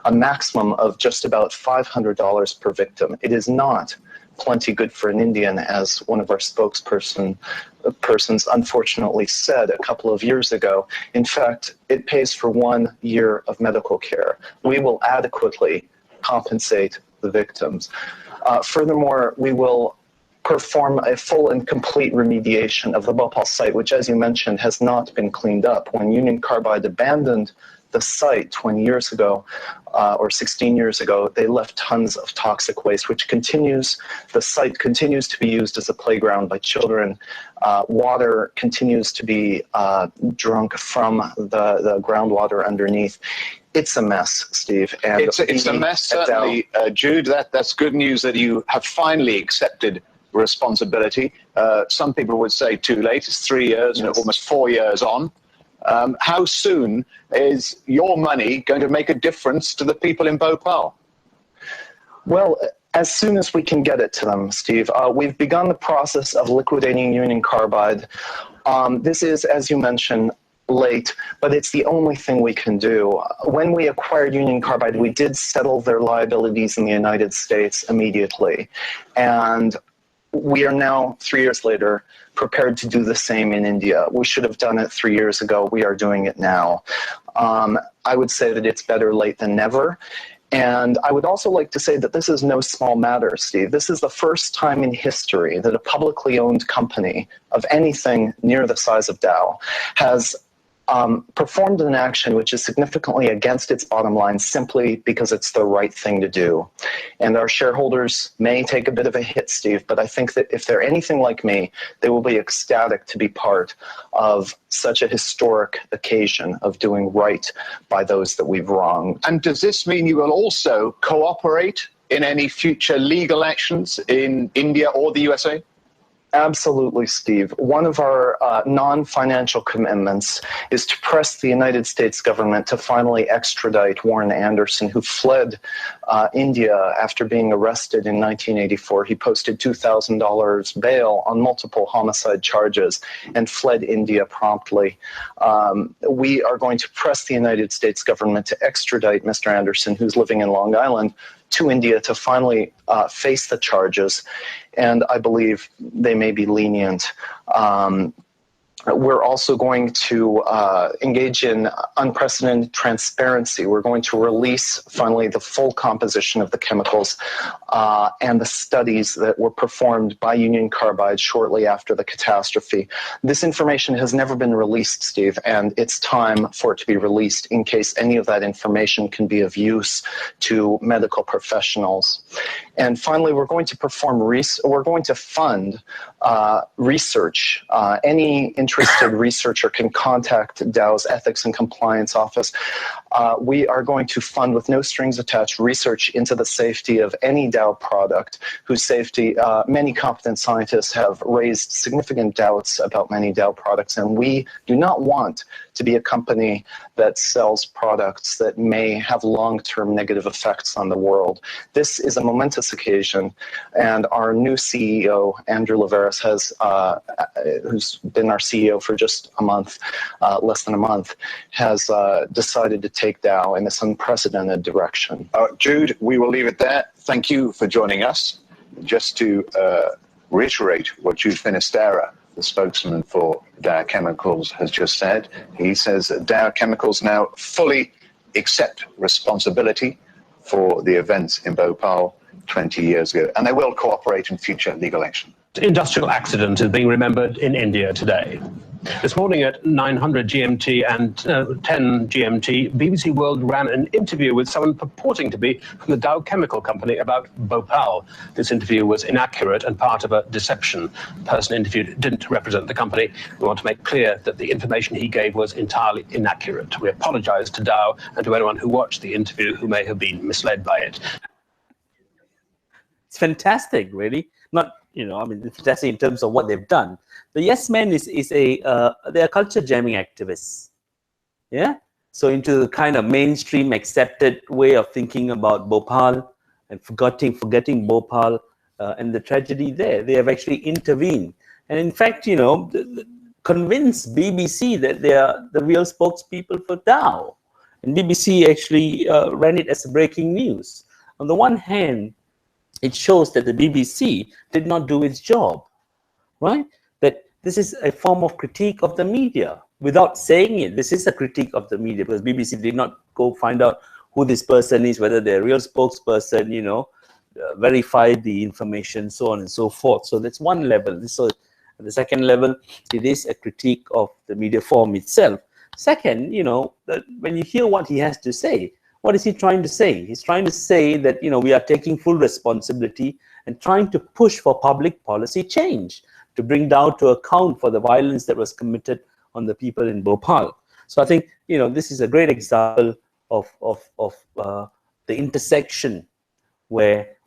a maximum of just about $500 per victim. It is not plenty good for an Indian, as one of our spokespersons unfortunately said a couple of years ago. In fact, it pays for 1 year of medical care. We will adequately compensate the victims. Furthermore, we will perform a full and complete remediation of the Bhopal site, which, as you mentioned, has not been cleaned up. When Union Carbide abandoned the site 20 years ago, or 16 years ago, they left tons of toxic waste, which the site continues to be used as a playground by children. Water continues to be drunk from the groundwater underneath. It's a mess, Steve. And it's a mess, certainly, Jude. That's good news that you have finally accepted responsibility. Some people would say too late. It's 3 years, almost 4 years on. How soon is your money going to make a difference to the people in Bhopal? Well, as soon as we can get it to them, Steve. We've begun the process of liquidating Union Carbide. This is, as you mentioned, late, but it's the only thing we can do. When we acquired Union Carbide, we did settle their liabilities in the United States immediately. And we are now, 3 years later, prepared to do the same in India. We should have done it 3 years ago. We are doing it now. I would say that it's better late than never. And I would also like to say that this is no small matter, Steve. This is the first time in history that a publicly owned company of anything near the size of Dow has performed an action which is significantly against its bottom line simply because it's the right thing to do. And our shareholders may take a bit of a hit, Steve, but I think that if they're anything like me, they will be ecstatic to be part of such a historic occasion of doing right by those that we've wronged. And does this mean you will also cooperate in any future legal actions in India or the USA? Absolutely, Steve. One of our non-financial commitments is to press the United States government to finally extradite Warren Anderson, who fled India after being arrested in 1984. He posted $2,000 bail on multiple homicide charges and fled India promptly. We are going to press the United States government to extradite Mr. Anderson, who's living in Long Island, to India to finally face the charges, and I believe they may be lenient. We're also going to engage in unprecedented transparency. We're going to release finally the full composition of the chemicals and the studies that were performed by Union Carbide shortly after the catastrophe. This information has never been released, Steve, and it's time for it to be released in case any of that information can be of use to medical professionals. And finally, we're going to fund research. Any interested researcher can contact Dow's Ethics and Compliance Office. We are going to fund, with no strings attached, research into the safety of any Dow product whose safety, many competent scientists have raised significant doubts about many Dow products, and we do not want to be a company that sells products that may have long-term negative effects on the world. This is a momentous occasion, and our new CEO, Andrew Laveris, who's been our CEO for just a month, less than a month, has decided to take Dow in this unprecedented direction. Jude, we will leave it there. Thank you for joining us. Just to reiterate what Jude Finisterra, the spokesman for Dow Chemicals, has just said. He says that Dow Chemicals now fully accept responsibility for the events in Bhopal 20 years ago, and they will cooperate in future legal action. Industrial accident is being remembered in India today. This morning at 900 GMT and 10 GMT, BBC World ran an interview with someone purporting to be from the Dow Chemical Company about Bhopal. This interview was inaccurate and part of a deception. The person interviewed didn't represent the company. We want to make clear that the information he gave was entirely inaccurate. We apologize to Dow and to anyone who watched the interview who may have been misled by it. It's fantastic, really. Not, I mean, it's fantastic in terms of what they've done. The Yes Men they're culture jamming activists. Yeah? So into the kind of mainstream accepted way of thinking about Bhopal and forgetting Bhopal and the tragedy there. They have actually intervened. And in fact, convinced BBC that they are the real spokespeople for Dow. And BBC actually ran it as breaking news. On the one hand, it shows that the BBC did not do its job, right? That this is a form of critique of the media. Without saying it, this is a critique of the media, because BBC did not go find out who this person is, whether they're a real spokesperson, verify the information, so on and so forth. So that's one level. So at the second level, it is a critique of the media form itself. Second, when you hear what he has to say, what is he trying to say? He's trying to say that, we are taking full responsibility and trying to push for public policy change to bring Dow to account for the violence that was committed on the people in Bhopal. So I think, this is a great example of the intersection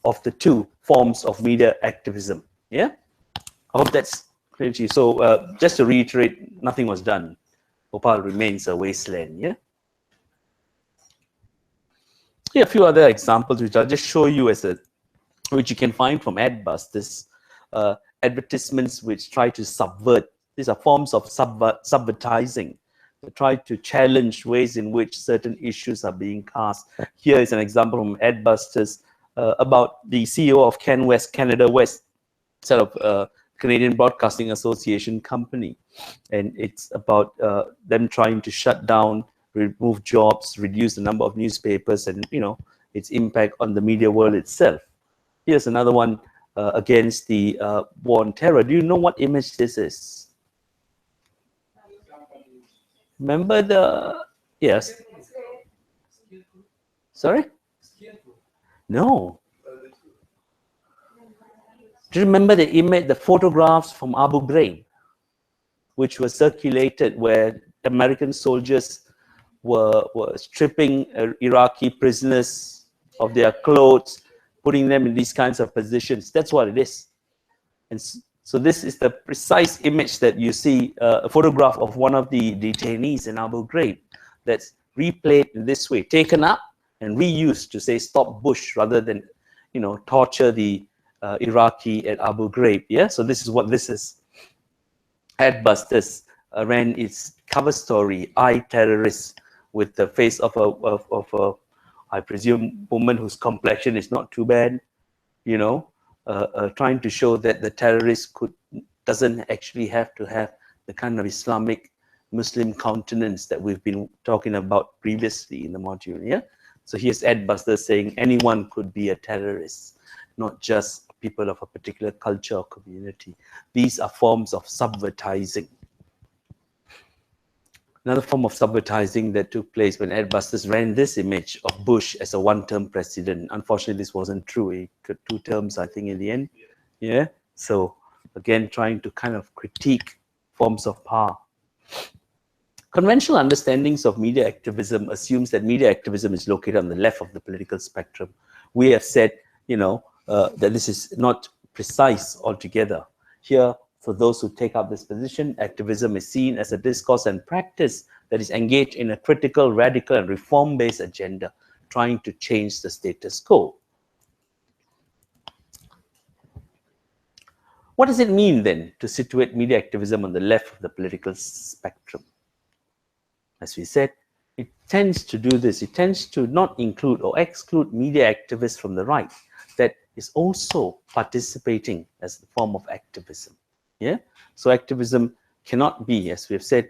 of the two forms of media activism. Yeah? I hope that's clear to you. So just to reiterate, nothing was done. Bhopal remains a wasteland. Yeah? Here are a few other examples which I'll just show you which you can find from Adbusters, advertisements which try to subvert. These are forms of subvertising. They try to challenge ways in which certain issues are being cast. Here is an example from Adbusters about the CEO of Canada West, Canadian Broadcasting Association company. And it's about them trying to shut down, remove jobs, reduce the number of newspapers, and its impact on the media world itself. Here's another one against the war on terror. Do you know what image this is? Remember the, yes? Sorry? No. Do you remember the image, the photographs from Abu Ghraib, which were circulated where American soldiers were stripping Iraqi prisoners of their clothes, putting them in these kinds of positions? That's what it is. And so this is the precise image that you see, a photograph of one of the detainees in Abu Ghraib that's replayed in this way, taken up and reused to say stop Bush rather than, you know, torture the Iraqi at Abu Ghraib. Yeah, so this is what this is. Adbusters ran its cover story, "I Terrorist," with the face of a I presume, woman whose complexion is not too bad, you know, trying to show that the terrorist doesn't actually have to have the kind of Islamic Muslim countenance that we've been talking about previously in the module. Yeah. So here's Adbuster saying anyone could be a terrorist, not just people of a particular culture or community. These are forms of subvertising. Another form of subvertising that took place when Adbusters ran this image of Bush as a one-term president. Unfortunately, this wasn't true. He took 2 terms, I think, in the end. Yeah. So again, trying to kind of critique forms of power. Conventional understandings of media activism assumes that media activism is located on the left of the political spectrum. We have said, you know, that this is not precise altogether. Here, for those who take up this position, activism is seen as a discourse and practice that is engaged in a critical, radical, and reform-based agenda, trying to change the status quo. What does it mean then to situate media activism on the left of the political spectrum? As we said, it tends to do this. It tends to not include or exclude media activists from the right that is also participating as a form of activism. Yeah. So activism cannot be, as we have said,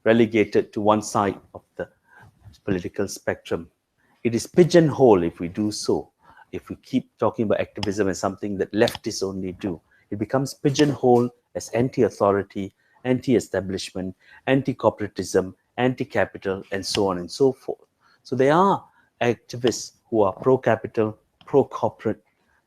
relegated to one side of the political spectrum. It is pigeonhole if we do so. If we keep talking about activism as something that leftists only do, it becomes pigeonhole as anti-authority, anti-establishment, anti-corporatism, anti-capital, and so on and so forth. So there are activists who are pro-capital, pro-corporate,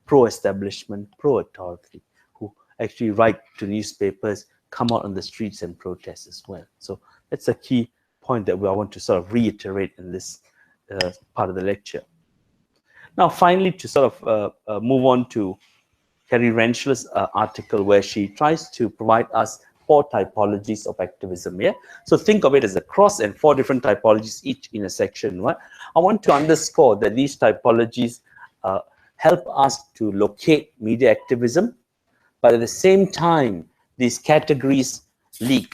pro-establishment, pro-authority, who actually write to newspapers, come out on the streets and protest as well. So that's a key point that I want to sort of reiterate in this part of the lecture. Now, finally, to sort of move on to Kerry Renschler's article, where she tries to provide us 4 typologies of activism. Yeah, so think of it as a cross and 4 different typologies, each in a section. Right? I want to underscore that these typologies help us to locate media activism, but at the same time, these categories leak.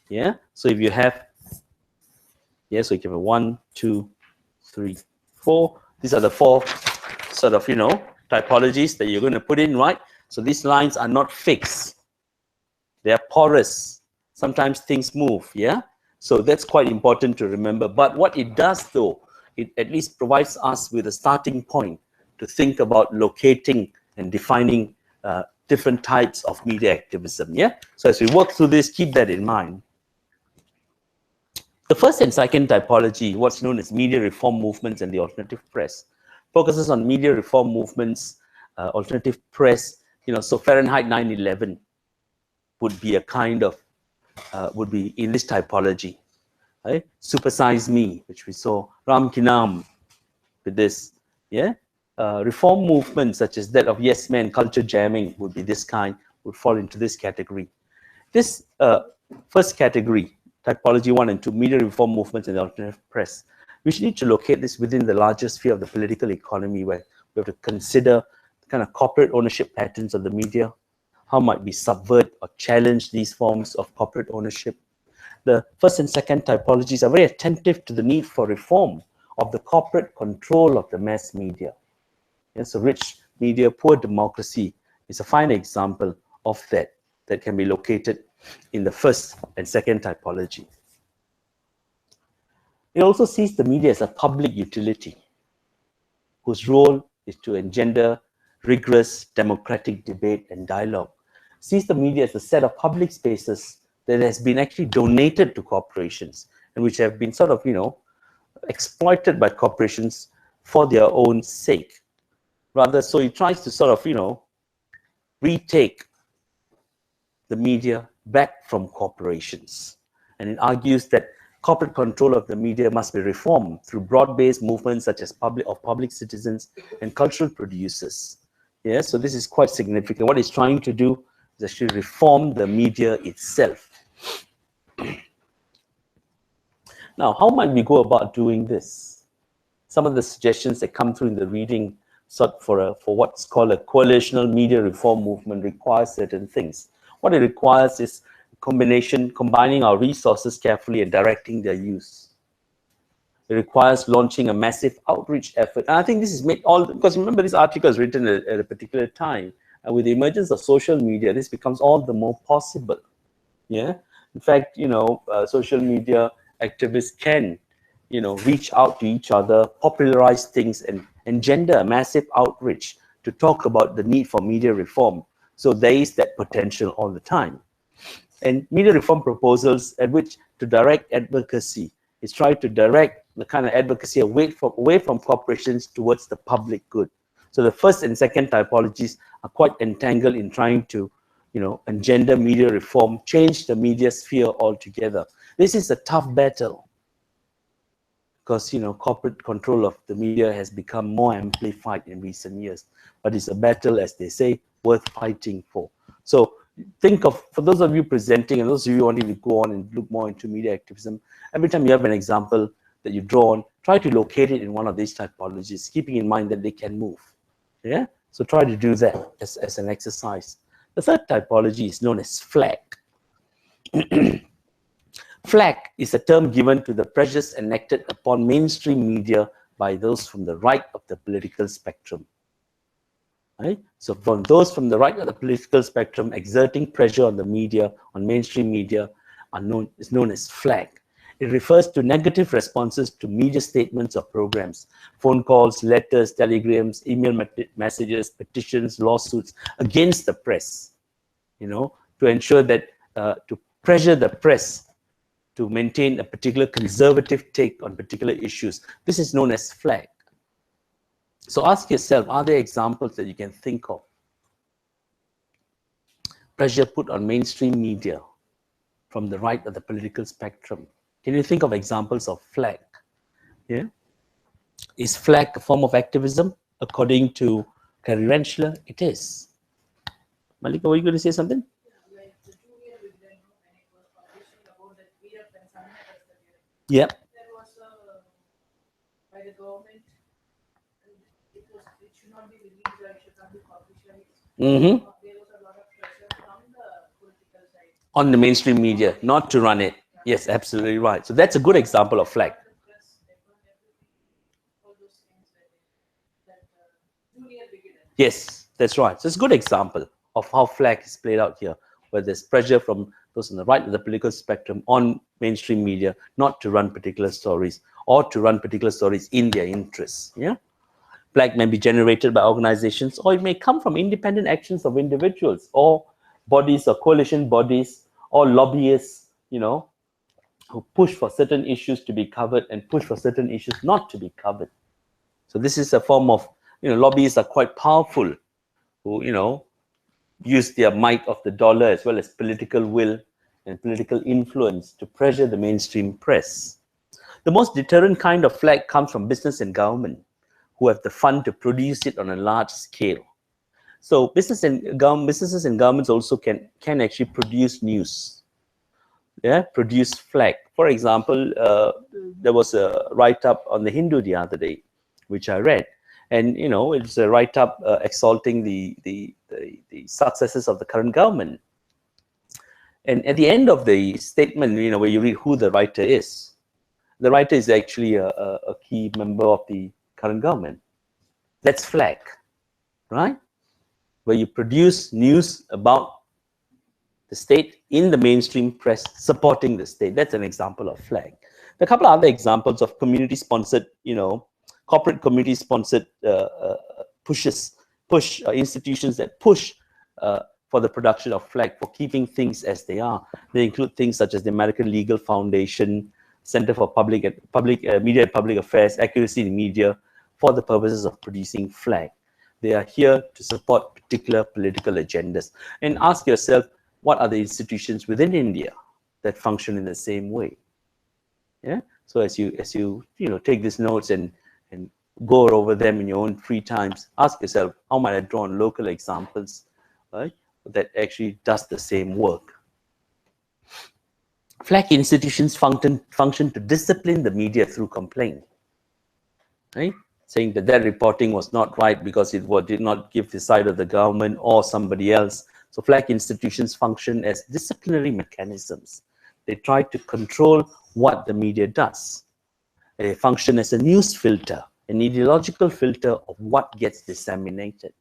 Yeah, so if you have, yeah, so you can have 1, 2, 3, 4. These are the 4 sort of, you know, typologies that you're going to put in, right? So these lines are not fixed. They are porous. Sometimes things move, yeah? So that's quite important to remember. But what it does, though, it at least provides us with a starting point to think about locating and defining different types of media activism, yeah? So as we work through this, keep that in mind. The first and second typology, what's known as media reform movements and the alternative press, focuses on media reform movements, alternative press, you know, so Fahrenheit 9/11 would be a kind of, would be in this typology, right? Supersize Me, which we saw, Ram Kinam with this, yeah? Reform movements such as that of Yes Men, culture jamming would be this kind, would fall into this category. This first category, typology 1 and 2, media reform movements and the alternative press, we should need to locate this within the larger sphere of the political economy, where we have to consider the kind of corporate ownership patterns of the media, how might we subvert or challenge these forms of corporate ownership. The first and second typologies are very attentive to the need for reform of the corporate control of the mass media. Yeah, so rich media, poor democracy is a fine example of that can be located in the first and second typology. It also sees the media as a public utility. whose role is to engender rigorous democratic debate and dialogue, sees the media as a set of public spaces that has been actually donated to corporations and which have been sort of, exploited by corporations for their own sake. Rather, so he tries to sort of, retake the media back from corporations. And it argues that corporate control of the media must be reformed through broad-based movements such as public citizens and cultural producers. Yeah, so this is quite significant. What he's trying to do is actually reform the media itself. Now, how might we go about doing this? Some of the suggestions that come through in the reading for what's called a coalitional media reform movement requires certain things. What it requires is combining our resources carefully and directing their use. It requires launching a massive outreach effort. And I think this is made because remember, this article is written at a particular time. And with the emergence of social media, this becomes all the more possible. Yeah. In fact, social media activists can, reach out to each other, popularize things, and engender a massive outreach to talk about the need for media reform. So there is that potential all the time. And media reform proposals at which to direct advocacy is try to direct the kind of advocacy away from corporations towards the public good. So the first and second typologies are quite entangled in trying to, engender media reform, change the media sphere altogether. This is a tough battle because, corporate control of the media has become more amplified in recent years. But it's a battle, as they say, worth fighting for. So think of, for those of you presenting and those of you wanting to go on and look more into media activism, every time you have an example that you draw on, try to locate it in one of these typologies, keeping in mind that they can move. Yeah? So try to do that as an exercise. The third typology is known as flag. Flag is a term given to the pressures enacted upon mainstream media by those from the right of the political spectrum. Right? So from those from the right of the political spectrum exerting pressure on the media, on mainstream media, is known as flag. It refers to negative responses to media statements or programs, phone calls, letters, telegrams, email messages, petitions, lawsuits against the press, to ensure that, to pressure the press to maintain a particular conservative take on particular issues. This is known as flag. So ask yourself, are there examples that you can think of? Pressure put on mainstream media from the right of the political spectrum. Can you think of examples of flag? Yeah. Is flag a form of activism? According to Carrie Rentschler, it is. Malika, were you going to say something? Yeah. There was by the government, it should not be released or it should not be published. Mm-hmm. There was a lot of pressure from the political side. On the mainstream media, not to run it. Yes, absolutely right. So that's a good example of flag. Yes, that's right. So it's a good example of how flag is played out here, where there's pressure from those on the right of the political spectrum on mainstream media not to run particular stories or to run particular stories in their interests. Yeah, flag may be generated by organizations, or it may come from independent actions of individuals or bodies or coalition bodies or lobbyists, who push for certain issues to be covered and push for certain issues not to be covered. So this is a form of, lobbyists are quite powerful, who, use their might of the dollar as well as political will and political influence to pressure the mainstream press. The most deterrent kind of flag comes from business and government, who have the fund to produce it on a large scale. So businesses and governments also can actually produce news. Yeah, produce flag. For example, there was a write-up on the Hindu the other day, which I read, and it's a write-up exalting the successes of the current government. And at the end of the statement, where you read who the writer is actually a key member of the current government. That's flag, right? Where you produce news about the state in the mainstream press supporting the state. That's an example of flag. There are a couple of other examples of community-sponsored, corporate community sponsored push institutions that push for the production of flag, for keeping things as they are. They include things such as the American Legal Foundation, Center for Media and Public Affairs, Accuracy in Media, for the purposes of producing flag. They are here to support particular political agendas. And ask yourself, what are the institutions within India that function in the same way? Yeah. So as you take these notes and go over them in your own free times, ask yourself, how might I draw on local examples, right, that actually does the same work? Flag institutions function to discipline the media through complaint, right? Saying that reporting was not right because it did not give the side of the government or somebody else. So flag institutions function as disciplinary mechanisms. They try to control what the media does. They function as a news filter, an ideological filter of what gets disseminated.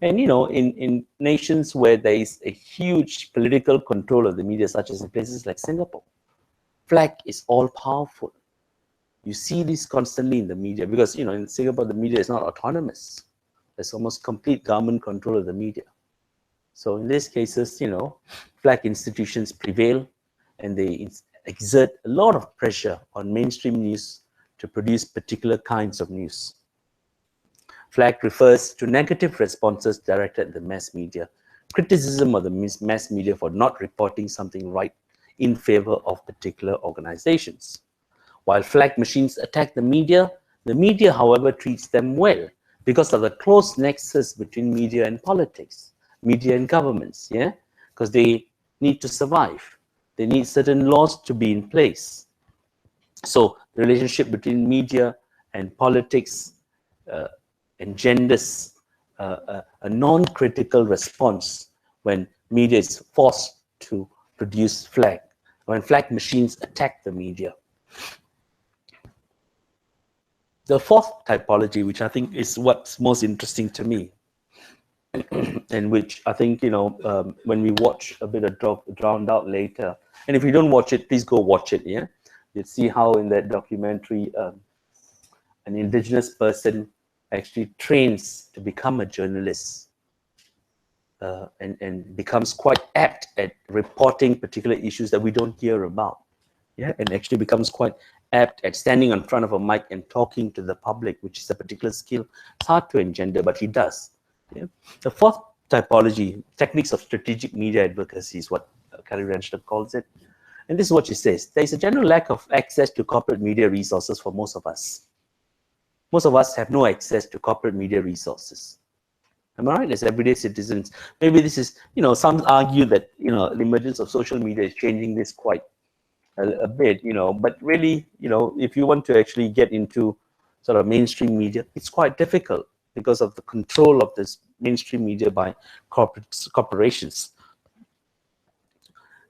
And in nations where there is a huge political control of the media, such as in places like Singapore, flag is all powerful. You see this constantly in the media because in Singapore the media is not autonomous. There's almost complete government control of the media. So in these cases, flag institutions prevail, and they exert a lot of pressure on mainstream news to produce particular kinds of news. Flag refers to negative responses directed at the mass media, criticism of the mass media for not reporting something right in favor of particular organizations. While flag machines attack the media, however, treats them well because of the close nexus between media and politics, media and governments, yeah? Because they need to survive. They need certain laws to be in place. So the relationship between media and politics engenders a non-critical response when media is forced to produce flag, when flag machines attack the media. The fourth typology, which I think is what's most interesting to me, and which I think, when we watch a bit of Drowned Out later, and if you don't watch it, please go watch it, yeah? You'll see how in that documentary, an indigenous person actually trains to become a journalist and becomes quite apt at reporting particular issues that we don't hear about, yeah? And actually becomes quite apt at standing in front of a mic and talking to the public, which is a particular skill. It's hard to engender, but he does. Yeah? The fourth typology, techniques of strategic media advocacy, is what Carrie Renshaw calls it. And this is what she says. There is a general lack of access to corporate media resources for most of us. Most of us have no access to corporate media resources. Am I right? As everyday citizens, maybe this is, some argue that, the emergence of social media is changing this quite a bit, but really, if you want to actually get into sort of mainstream media, it's quite difficult because of the control of this mainstream media by corporations.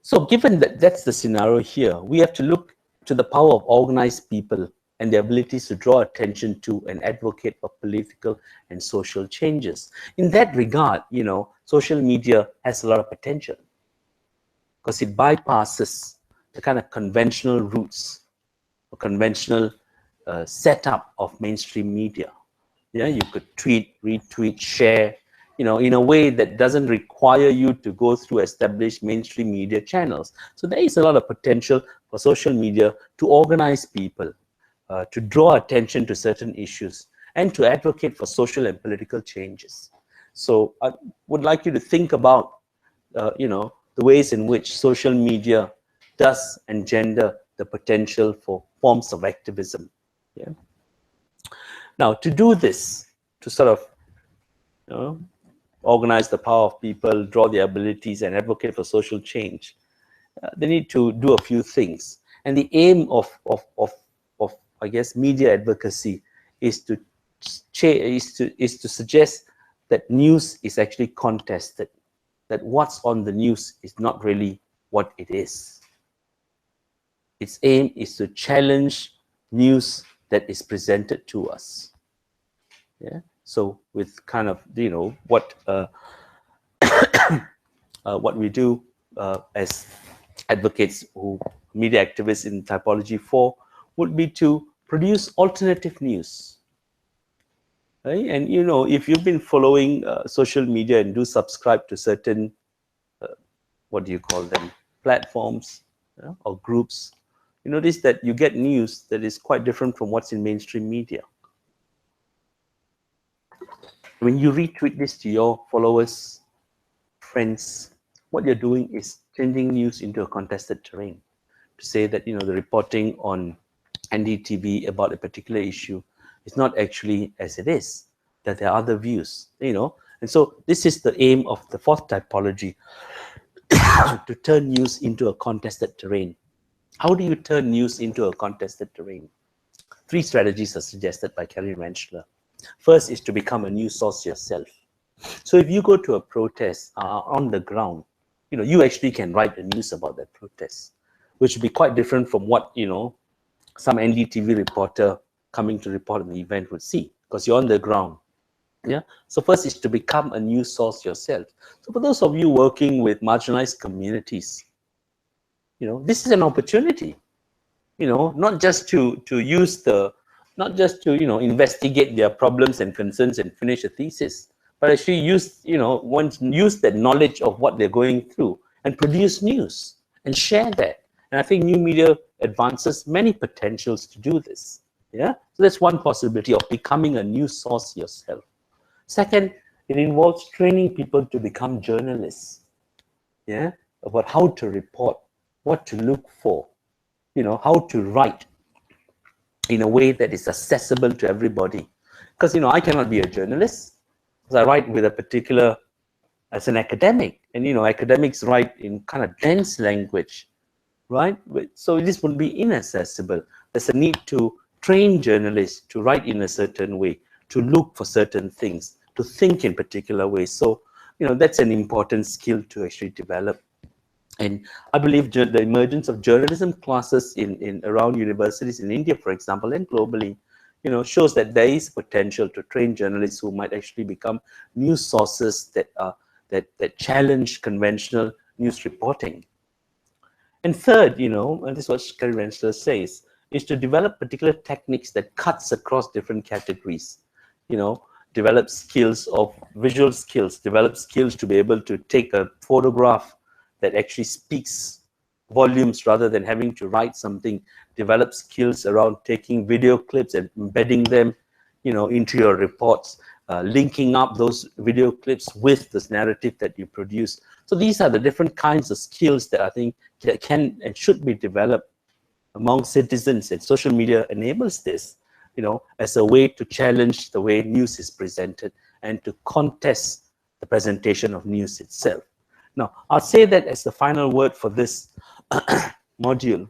So given that that's the scenario here, we have to look to the power of organized people and their abilities to draw attention to and advocate for political and social changes. In that regard, social media has a lot of potential because it bypasses the kind of conventional routes or conventional setup of mainstream media. Yeah, you could tweet, retweet, share, in a way that doesn't require you to go through established mainstream media channels. So there is a lot of potential for social media to organize people, to draw attention to certain issues, and to advocate for social and political changes. So I would like you to think about, the ways in which social media does engender the potential for forms of activism. Yeah. Now, to do this, to sort of, organize the power of people, draw their abilities, and advocate for social change, they need to do a few things. And the aim of I guess, media advocacy is to suggest that news is actually contested, that what's on the news is not really what it is. Its aim is to challenge news that is presented to us. Yeah. So with kind of, what what we do as advocates, media activists in typology 4, would be to produce alternative news, right? And you know, if you've been following social media and do subscribe to certain, what do you call them, platforms, you know, or groups, you notice that you get news that is quite different from what's in mainstream media. When you retweet this to your followers, friends, what you're doing is changing news into a contested terrain. To say that, you know, the reporting on NDTV about a particular issue is not actually as it is, that there are other views, you know. And so this is the aim of the fourth typology, to turn news into a contested terrain. How do you turn news into a contested terrain? 3 strategies are suggested by Kerry Rentschler. First is to become a news source yourself. So if you go to a protest on the ground, you know, you actually can write the news about that protest, which would be quite different from what, you know, some NDTV reporter coming to report on the event would see, because you're on the ground. Yeah. So first is to become a news source yourself. So for those of you working with marginalized communities, you know, this is an opportunity, you know, not just to use the, not just to, you know, investigate their problems and concerns and finish a thesis, but actually use, you know, use that knowledge of what they're going through and produce news and share that. And I think new media advances many potentials to do this. Yeah. So that's one possibility of becoming a news source yourself. Second, it involves training people to become journalists. Yeah. About how to report, what to look for, you know, how to write in a way that is accessible to everybody. Because, you know, I cannot be a journalist because I write with a particular, as an academic, and, you know, academics write in kind of dense language, right? So this would be inaccessible. There's a need to train journalists to write in a certain way, to look for certain things, to think in particular ways. So, you know, that's an important skill to actually develop. And I believe the emergence of journalism classes in around universities in India, for example, and globally, you know, shows that there is potential to train journalists who might actually become news sources that are that challenge conventional news reporting. And third, you know, and this is what Kerry Rentschler says, is to develop particular techniques that cuts across different categories. You know, develop skills of visual skills, develop skills to be able to take a photograph that actually speaks volumes rather than having to write something, develop skills around taking video clips and embedding them, you know, into your reports, linking up those video clips with this narrative that you produce. So these are the different kinds of skills that I think can and should be developed among citizens, and social media enables this, you know, as a way to challenge the way news is presented and to contest the presentation of news itself. Now, I'll say that as the final word for this module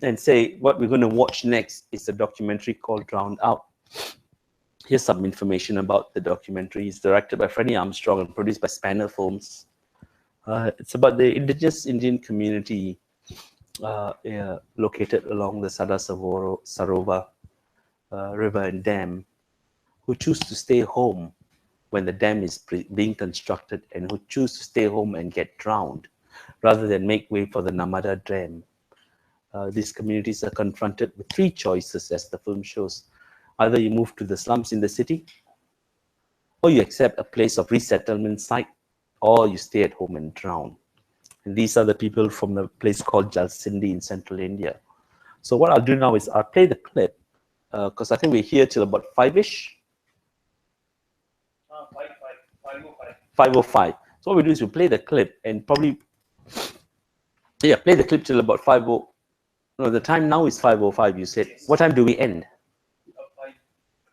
and say what we're going to watch next is a documentary called Drowned Out. Here's some information about the documentary. It's directed by Freddie Armstrong and produced by Spanner Films. It's about the indigenous Indian community located along the Sarovar river and dam, who choose to stay home when the dam is being constructed, and who choose to stay home and get drowned rather than make way for the Namada Dam. These communities are confronted with 3 choices, as the film shows. Either you move to the slums in the city, or you accept a place of resettlement site, or you stay at home and drown. And these are the people from the place called Jalsindi in central India. So what I'll do now is I'll play the clip, because I think we're here till about 5-ish. 5:05. So what we do is we play the clip and probably, yeah, play the clip till about 5:00. No, the time now is 5:05. You said. What time do we end?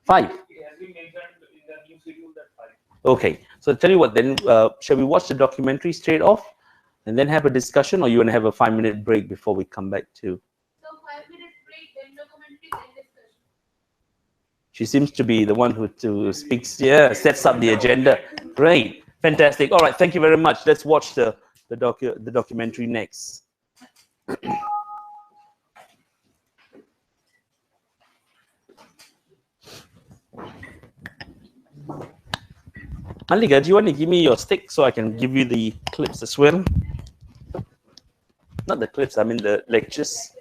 5. Okay. So tell you what, then shall we watch the documentary straight off, and then have a discussion, or you want to have a 5-minute break before we come back to? So 5-minute break, then documentary, then discussion. She seems to be the one who speaks, yeah, sets up the agenda. Great, fantastic. All right, thank you very much. Let's watch the documentary next. Malika, do you want to give me your stick so I can give you the clips as well? Not the clips, I mean the lectures.